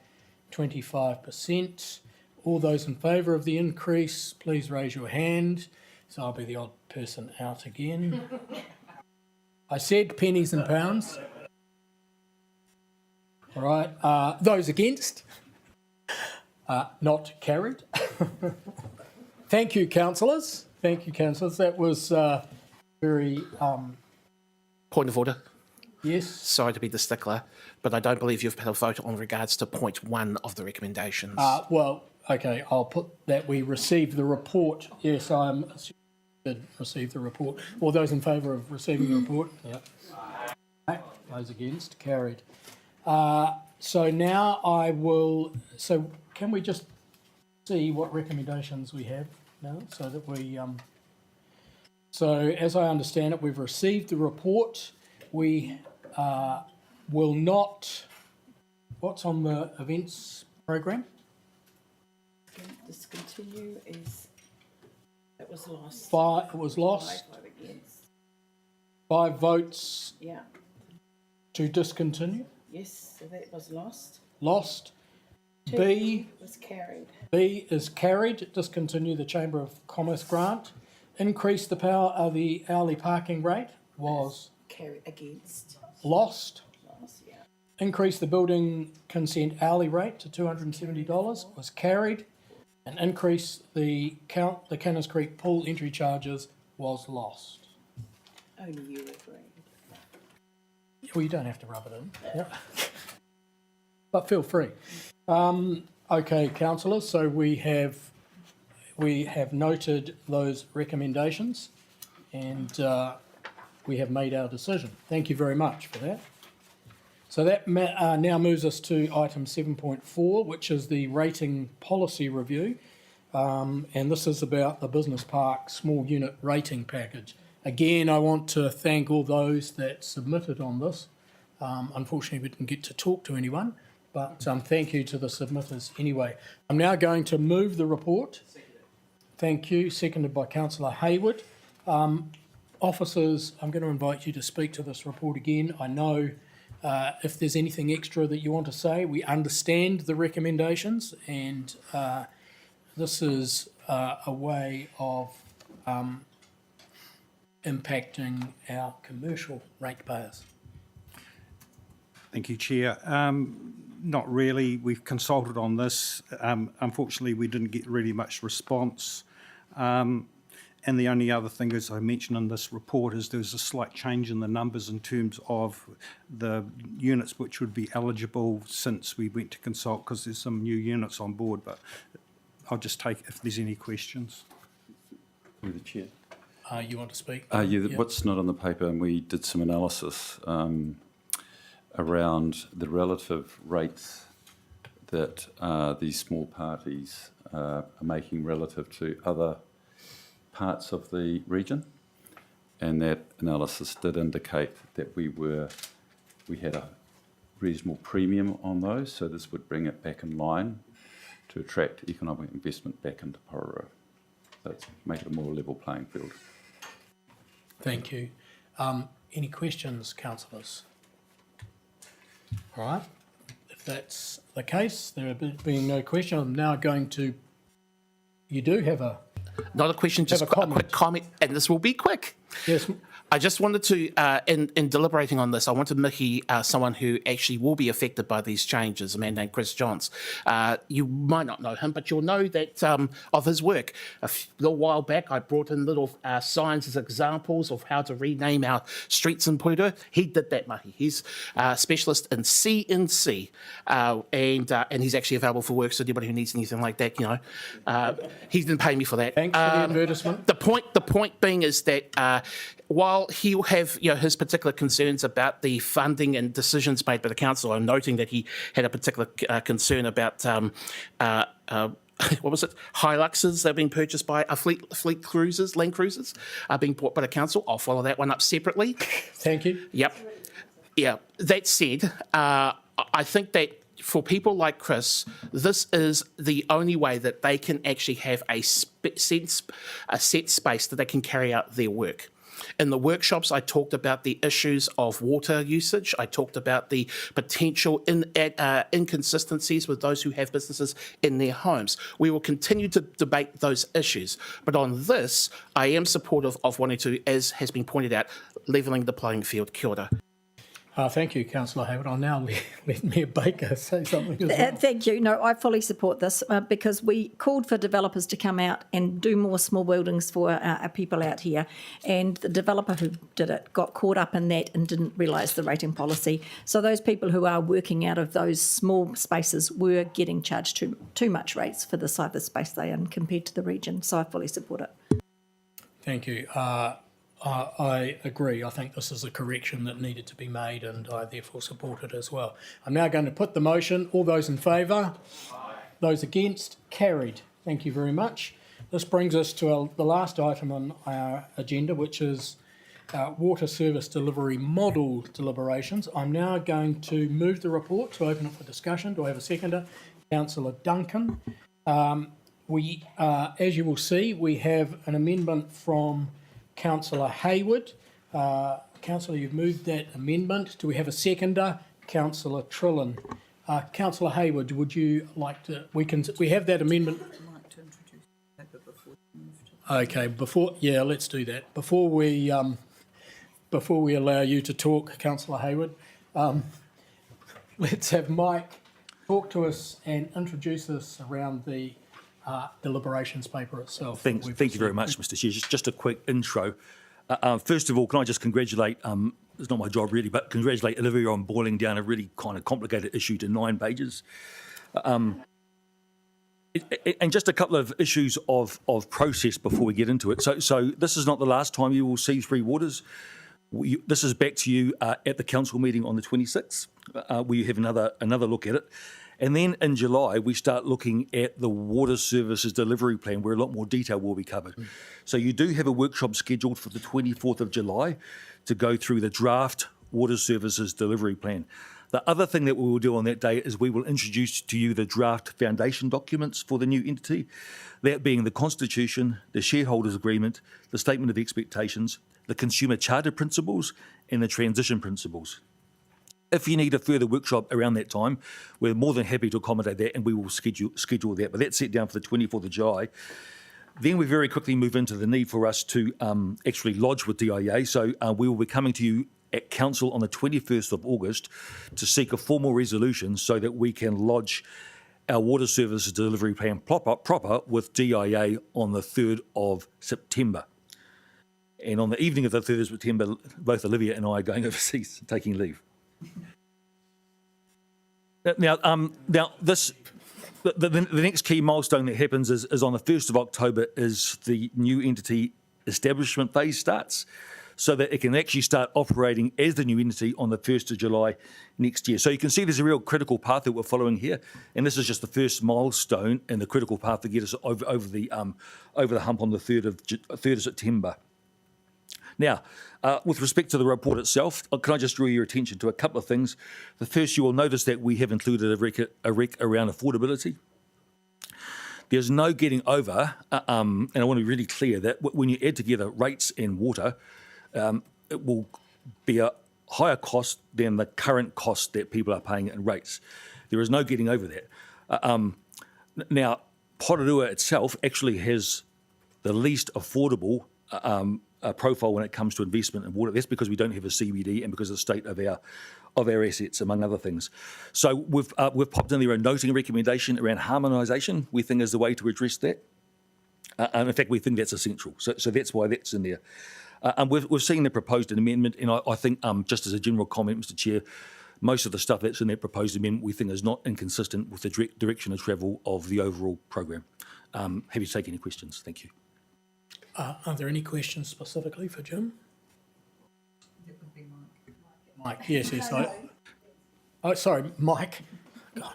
25%. All those in favour of the increase, please raise your hand. So I'll be the odd person out again. I said pennies and pounds. All right. Those against? Not carried. Thank you, councillors. Thank you, councillors. That was very... Point of order. Yes. Sorry to be the stickler, but I don't believe you've had a vote on regards to point 1 of the recommendations. Well, okay, I'll put that we received the report. Yes, I'm assuming we did receive the report. All those in favour of receiving the report? Yep. Those against? Carried. So now I will... So can we just see what recommendations we have now so that we... So as I understand it, we've received the report. We will not... What's on the events program? Discontinue is, that was lost. It was lost. 5 vote against. 5 votes Yeah, to discontinue. yes, so that was lost. Lost. 2 B was carried. is carried. Discontinue the Chamber of Commerce grant. Increase the the hourly parking rate was Carried against. lost. Lost, yeah. Increase the building consent hourly rate to $270 was carried. And increase the Cannons Creek pool entry charges was lost. Only you agreed. Well, you don't have to rub it in. Yep. But feel free. Okay, councillors, so we have noted those recommendations and we have made our decision. Thank you very much for that. So that now moves us to item 7.4, which is the rating policy review. And this is about the business park small unit rating package. Again, I want to thank all those that submitted on this. Unfortunately, we didn't get to talk to anyone, but thank you to the submitters anyway. I'm now going to move the report. Thank you. Seconded by Councillor Hayward. Officers, I'm going to invite you to speak to this report again. I know if there's anything extra that you want to say, we understand the recommendations, and this is a way of impacting our commercial ratepayers. Thank you, Chair. Not really. We've consulted on this. Unfortunately, we didn't get really much response. And the only other thing, as I mentioned in this report, is there's a slight change in the numbers in terms of the units which would be eligible since we went to consult, because there's some new units on board, but I'll just take if there's any questions. Through the Chair. You want to speak? What's not on the paper, and we did some analysis around the relative rates that these small parties are making relative to other parts of the region, and that analysis did indicate that we had a reasonable premium on those, so this would bring it back in line to attract economic investment back into Porirua. So it's make it a more level playing field. Thank you. Any questions, councillors? All right. If that's the case, there being no question, I'm now going to... You do have a... Not a question, just a quick comment, and this will be quick. Yes. I just wanted to, in deliberating on this, I wanted Mickey, someone who actually will be affected by these changes, a man named Chris Johns. You might not know him, but you'll know that of his work. A little while back, I brought in little signs as examples of how to rename our streets in Porirua. He did that, Mahi. He's a specialist in CNC, and he's actually available for work, so anybody who needs anything like that, he didn't pay me for that. Thanks for the advertisement. The point being is that while he will have his particular concerns about the funding and decisions made by the council, I'm noting that he had a particular concern about what was it? Hiluxes that are being purchased by fleet cruisers, Land Cruisers, are being bought by the council. I'll follow that one up separately. Thank you. Yep. Yeah. That said, I think that for people like Chris, this is the only way that they can actually have a set space that they can carry out their work. In the workshops, I talked about the issues of water usage. I talked about the potential inconsistencies with those who have businesses in their homes. We will continue to debate those issues. But on this, I am supportive of wanting to, as has been pointed out, levelling the playing field. Kia ora. Thank you, Councillor Hayward. I'll now let Mayor Baker say something as well. Thank you. No, I fully support this because we called for developers to come out and do more small buildings for our people out here. And the developer who did it got caught up in that and didn't realise the rating policy. So those people who are working out of those small spaces were getting charged too much rates for the size of the space they are in compared to the region. So I fully support it. Thank you. I agree. I think this is a correction that needed to be made, and I therefore support it as well. I'm now going to put the motion. All those in favour? Aye. Those against? Carried. Thank you very much. This brings us to the last item on our agenda, which is water service delivery model deliberations. I'm now going to move the report to open it for discussion. Do I have a seconder? Councillor Duncan. As you will see, we have an amendment from Councillor Hayward. Councillor, you've moved that amendment. Do we have a seconder? Councillor Trillin. Councillor Hayward, would you like to? We have that amendment. Okay. Let's do that. Before we allow you to talk, Councillor Hayward, let's have Mike talk to us and introduce us around the deliberations paper itself. Thank you very much, Mr. Chair. Just a quick intro. First of all, can I just congratulate, it's not my job really, but congratulate Olivia on boiling down a really kind of complicated issue to 9 pages. And just a couple of issues of process before we get into it. So this is not the last time you will see Three Waters. This is back to you at the council meeting on the 26th, where you have another look at it. And then in July, we start looking at the water services delivery plan, where a lot more detail will be covered. So you do have a workshop scheduled for the 24th of July to go through the draft water services delivery plan. The other thing that we will do on that day is we will introduce to you the draft foundation documents for the new entity, that being the Constitution, the shareholders agreement, the statement of expectations, the consumer charter principles, and the transition principles. If you need a further workshop around that time, we're more than happy to accommodate that, and we will schedule that. But that's set down for the 24th of July. Then we very quickly move into the need for us to actually lodge with DIA. So we will be coming to you at council on the 21st of August to seek a formal resolution so that we can lodge our water services delivery plan proper with DIA on the 3rd of September. And on the evening of the 3rd of September, both Olivia and I are going overseas, taking leave. Now, the next key milestone that happens is on the 1st of October is the new entity establishment phase starts, so that it can actually start operating as the new entity on the 1st of July next year. So you can see there's a real critical path that we're following here, and this is just the first milestone in the critical path to get us over the hump on the 3rd of September. Now, with respect to the report itself, can I just draw your attention to a couple of things? The first, you will notice that we have included a rec around affordability. There's no getting over, and I want to be really clear that when you add together rates and water, it will be a higher cost than the current cost that people are paying in rates. There is no getting over that. Now, Porirua itself actually has the least affordable profile when it comes to investment in water. That's because we don't have a CBD and because of the state of our assets, among other things. So we've popped in there a noting recommendation around harmonisation. We think is the way to address that. And in fact, we think that's essential. So that's why that's in there. And we've seen the proposed amendment, and I think just as a general comment, Mr. Chair, most of the stuff that's in that proposed amendment we think is not inconsistent with the direction of travel of the overall programme. Happy to take any questions. Thank you. Are there any questions specifically for Jim? It would be Mike. Mike, yes. Oh, sorry, Mike. God.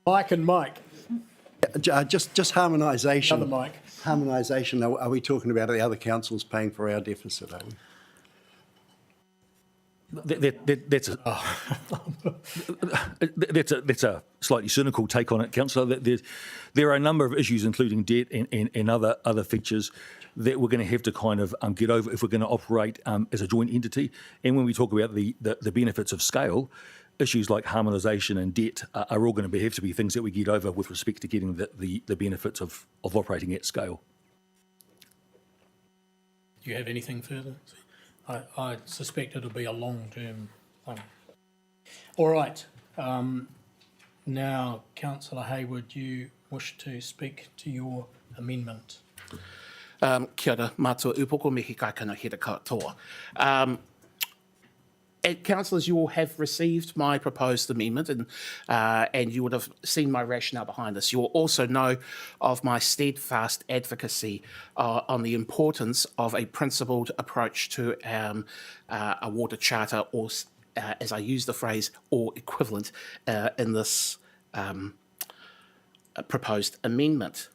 Mike and Mike. Just harmonisation. Another Mike. Harmonisation. Are we talking about the other councils paying for our deficit? Are we? That's a slightly cynical take on it, Councillor. There are a number of issues, including debt and other features, that we're going to have to kind of get over if we're going to operate as a joint entity. And when we talk about the benefits of scale, issues like harmonisation and debt are all going to have to be things that we get over with respect to getting the benefits of operating at scale. Do you have anything further? I suspect it'll be a long-term thing. All right. Now, Councillor Hayward, you wish to speak to your amendment. Kia ora, mātua upoko me he kaikana hira katoa. Councillors, you will have received my proposed amendment and you would have seen my rationale behind this. You will also know of my steadfast advocacy on the importance of a principled approach to a water charter, or as I use the phrase, or equivalent in this proposed amendment.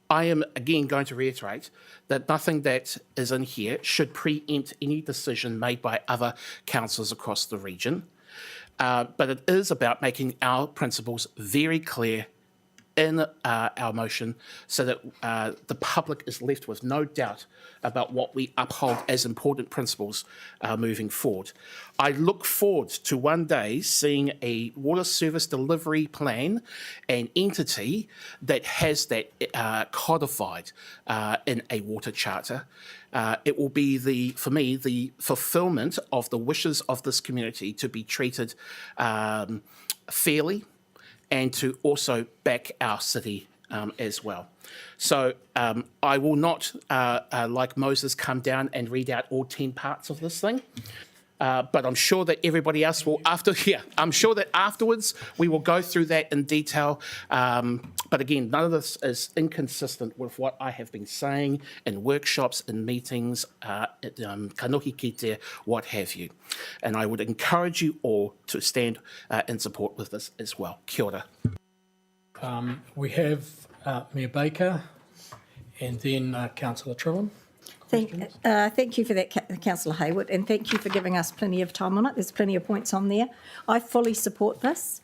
I am again going to reiterate that nothing that is in here should preempt any decision made by other councils across the region, but it is about making our principles very clear in our motion so that the public is left with no doubt about what we uphold as important principles moving forward. I look forward to one day seeing a water service delivery plan and entity that has that codified in a water charter. It will be, for me, the fulfilment of the wishes of this community to be treated fairly, and to also back our city as well. So I will not, like Moses, come down and read out all 10 parts of this thing. But I'm sure that everybody else will I'm sure that afterwards we will go through that in detail. But again, none of this is inconsistent with what I have been saying in workshops, in meetings, kanohi kite, what have you. And I would encourage you all to stand in support with this as well. Kia ora. We have Mayor Baker and then Councillor Trillin. Thank you for that, Councillor Hayward, and thank you for giving us plenty of time on it. There's plenty of points on there. I fully support this.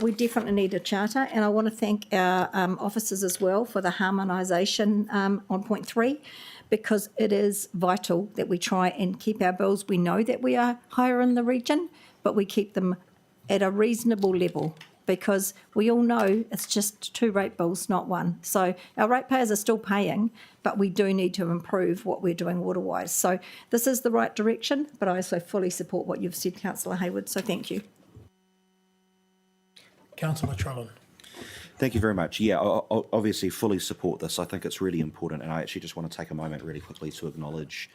We definitely need a charter, and I want to thank our officers as well for the harmonisation on point 3, because it is vital that we try and keep our bills. We know that we are higher in the region, but we keep them at a reasonable level, because we all know it's just 2 rate bills, not 1. So our ratepayers are still paying, but we do need to improve what we're doing water-wise. So this is the right direction, but I also fully support what you've said, Councillor Hayward, so thank you. Councillor Trillin. Thank you very much. Yeah, I obviously fully support this. I think it's really important, and I actually just want to take a moment really quickly to acknowledge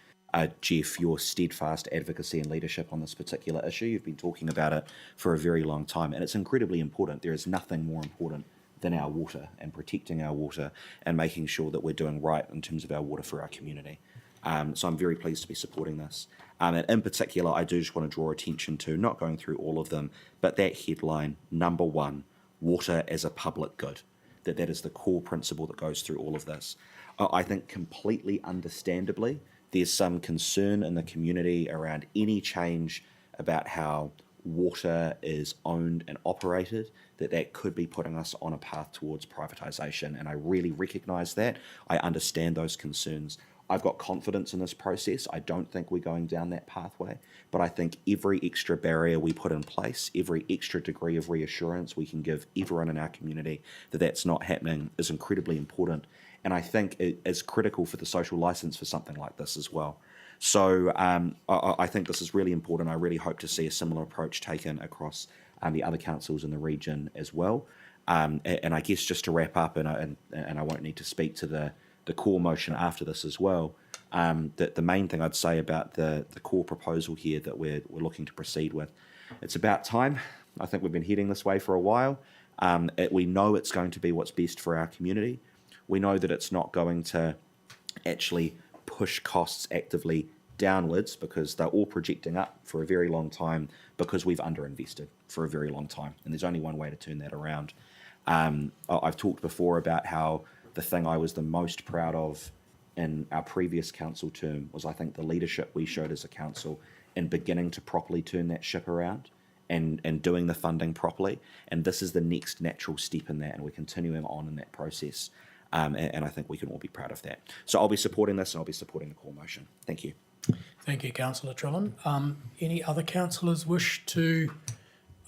Jeff, your steadfast advocacy and leadership on this particular issue. You've been talking about it for a very long time, and it's incredibly important. There is nothing more important than our water and protecting our water and making sure that we're doing right in terms of our water for our community. So I'm very pleased to be supporting this. And in particular, I do just want to draw attention to, not going through all of them, but that headline, number 1, water as a public good, that is the core principle that goes through all of this. I think completely understandably, there's some concern in the community around any change about how water is owned and operated, that could be putting us on a path towards privatisation. And I really recognise that. I understand those concerns. I've got confidence in this process. I don't think we're going down that pathway, but I think every extra barrier we put in place, every extra degree of reassurance we can give everyone in our community that that's not happening is incredibly important. And I think it is critical for the social licence for something like this as well. So I think this is really important. I really hope to see a similar approach taken across the other councils in the region as well. And I guess just to wrap up, and I won't need to speak to the core motion after this as well, that the main thing I'd say about the core proposal here that we're looking to proceed with, it's about time. I think we've been heading this way for a while. We know it's going to be what's best for our community. We know that it's not going to actually push costs actively downwards, because they're all projecting up for a very long time because we've underinvested for a very long time. And there's only one way to turn that around. I've talked before about how the thing I was the most proud of in our previous council term was, I think, the leadership we showed as a council in beginning to properly turn that ship around and doing the funding properly. And this is the next natural step in that, and we're continuing on in that process. And I think we can all be proud of that. So I'll be supporting this, and I'll be supporting the core motion. Thank you. Thank you, Councillor Trillin. Any other councillors wish to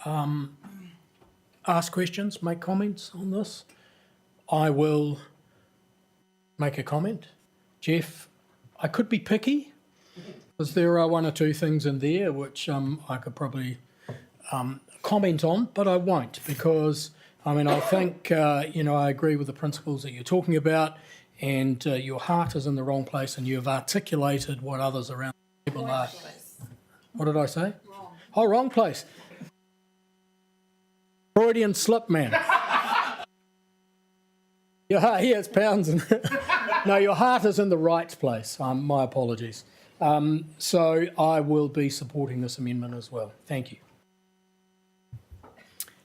ask questions, make comments on this? I will make a comment. Jeff, I could be picky, because there are one or two things in there which I could probably comment on, but I won't, because I think I agree with the principles that you're talking about, and your heart is in the wrong place, and you've articulated what others around the table are. What did I say? Wrong. Oh, wrong place. Freudian slip, man. Your heart, it's pounds. No, your heart is in the right place. My apologies. So I will be supporting this amendment as well. Thank you.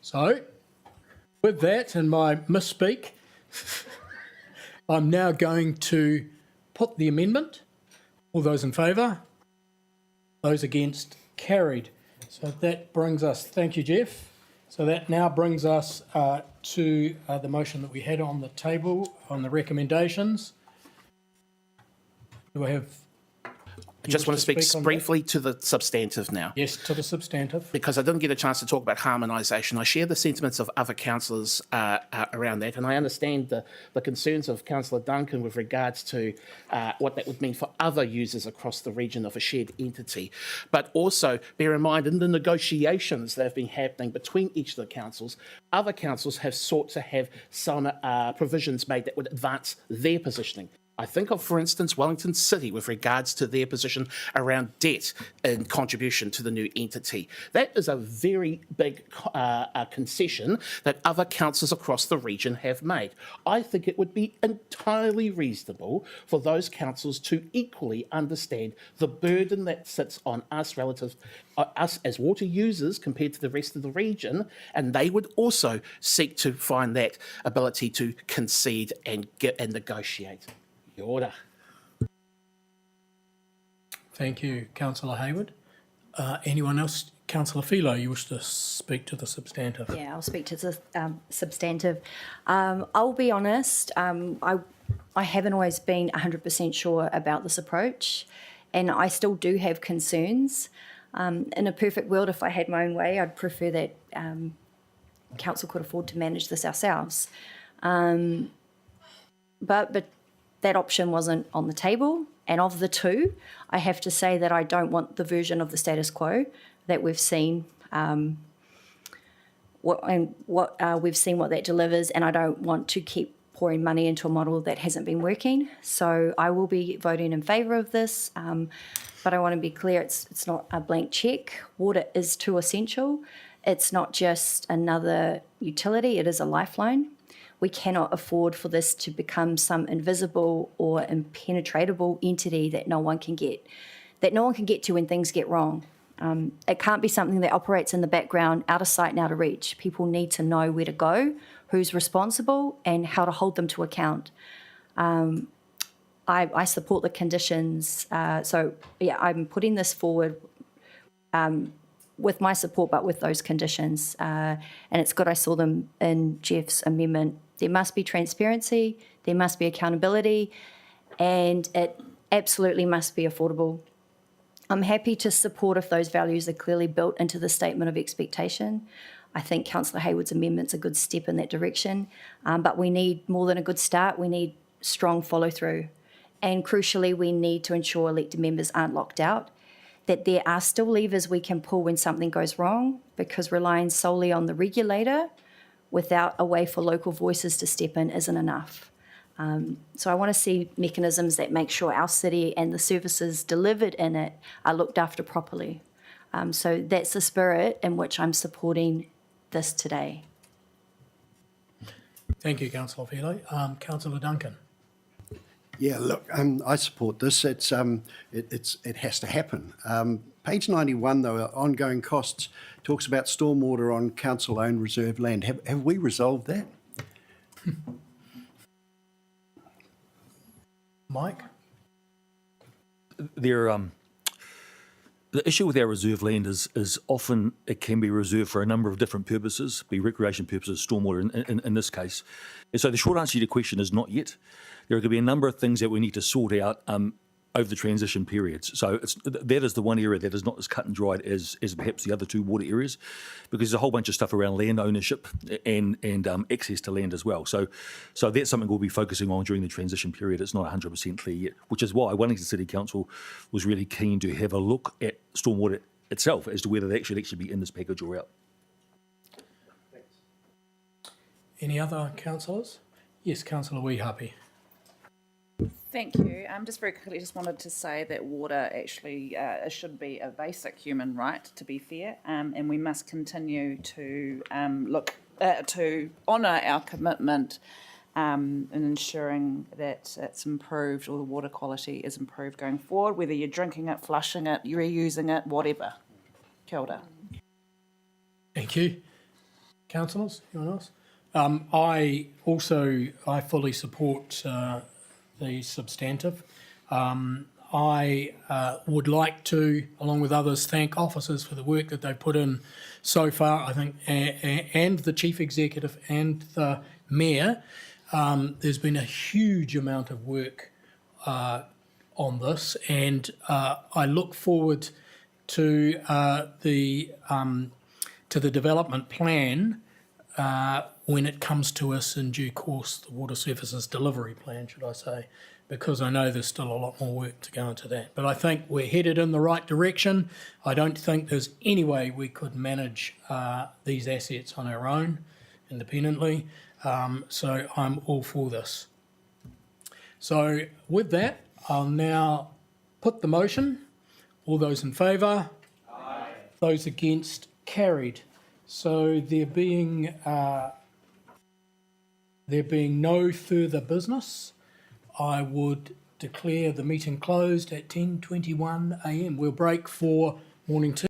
So, with that and my misspeak, I'm now going to put the amendment. All those in favour? Those against? Carried. So that brings us, thank you, Jeff. So that now brings us to the motion that we had on the table on the recommendations. Do I have... I just want to speak briefly to the substantive now. Yes, to the substantive. Because I didn't get a chance to talk about harmonisation. I share the sentiments of other councillors around that, and I understand the concerns of Councillor Duncan with regards to what that would mean for other users across the region of a shared entity. But also, bear in mind, in the negotiations that have been happening between each of the councils, other councils have sought to have some provisions made that would advance their positioning. I think of, for instance, Wellington City with regards to their position around debt and contribution to the new entity. That is a very big concession that other councils across the region have made. I think it would be entirely reasonable for those councils to equally understand the burden that sits on us relative us as water users compared to the rest of the region, and they would also seek to find that ability to concede and negotiate. Order. Thank you, Councillor Hayward. Anyone else? Councillor Philo, you wish to speak to the substantive? Yeah, I'll speak to the substantive. I'll be honest, I haven't always been 100% sure about this approach, and I still do have concerns. In a perfect world, if I had my own way, I'd prefer that council could afford to manage this ourselves. But that option wasn't on the table, and of the two, I have to say that I don't want the version of the status quo that we've seen, what that delivers, and I don't want to keep pouring money into a model that hasn't been working. So I will be voting in favour of this, but I want to be clear: it's not a blank cheque. Water is too essential. It's not just another utility; it is a lifeline. We cannot afford for this to become some invisible or impenetrable entity that no one can get to when things get wrong. It can't be something that operates in the background, out of sight and out of reach. People need to know where to go, who's responsible, and how to hold them to account. I support the conditions. I'm putting this forward with my support, but with those conditions. And it's good I saw them in Jeff's amendment. There must be transparency, there must be accountability, and it absolutely must be affordable. I'm happy to support if those values are clearly built into the statement of expectation. I think Councillor Hayward's amendment's a good step in that direction, but we need more than a good start. We need strong follow-through. And crucially, we need to ensure elected members aren't locked out, that there are still levers we can pull when something goes wrong, because relying solely on the regulator without a way for local voices to step in isn't enough. So I want to see mechanisms that make sure our city and the services delivered in it are looked after properly. So that's the spirit in which I'm supporting this today. Thank you, Councillor Philo. Councillor Duncan. Yeah, look, I support this. It has to happen. Page 91, though, ongoing costs, talks about stormwater on council-owned reserve land. Have we resolved that? Mike? The issue with our reserve land is often it can be reserved for a number of different purposes, be recreation purposes, stormwater in this case. And so the short answer to your question is not yet. There are going to be a number of things that we need to sort out over the transition periods. So that is the one area that is not as cut and dried as perhaps the other two water areas, because there's a whole bunch of stuff around land ownership and access to land as well. So that's something we'll be focusing on during the transition period. It's not 100% clear yet, which is why Wellington City Council was really keen to have a look at stormwater itself as to whether that should actually be in this package or out. Any other councillors? Yes, Councillor Weehappy. Thank you. Just very quickly, just wanted to say that water actually should be a basic human right, to be fair, and we must continue to look to honour our commitment in ensuring that it's improved, or the water quality is improved going forward, whether you're drinking it, flushing it, reusing it, whatever. Kia ora. Thank you. Councillors, anyone else? I fully support the substantive. I would like to, along with others, thank officers for the work that they've put in so far, I think, and the Chief Executive and the Mayor. There's been a huge amount of work on this, and I look forward to the development plan when it comes to us in due course, the water services delivery plan, should I say, because I know there's still a lot more work to go into that. But I think we're headed in the right direction. I don't think there's any way we could manage these assets on our own independently. So I'm all for this. So with that, I'll now put the motion. All those in favour? Aye. Those against? Carried. So there being no further business, I would declare the meeting closed at 10:21 a.m. We'll break for morning tea.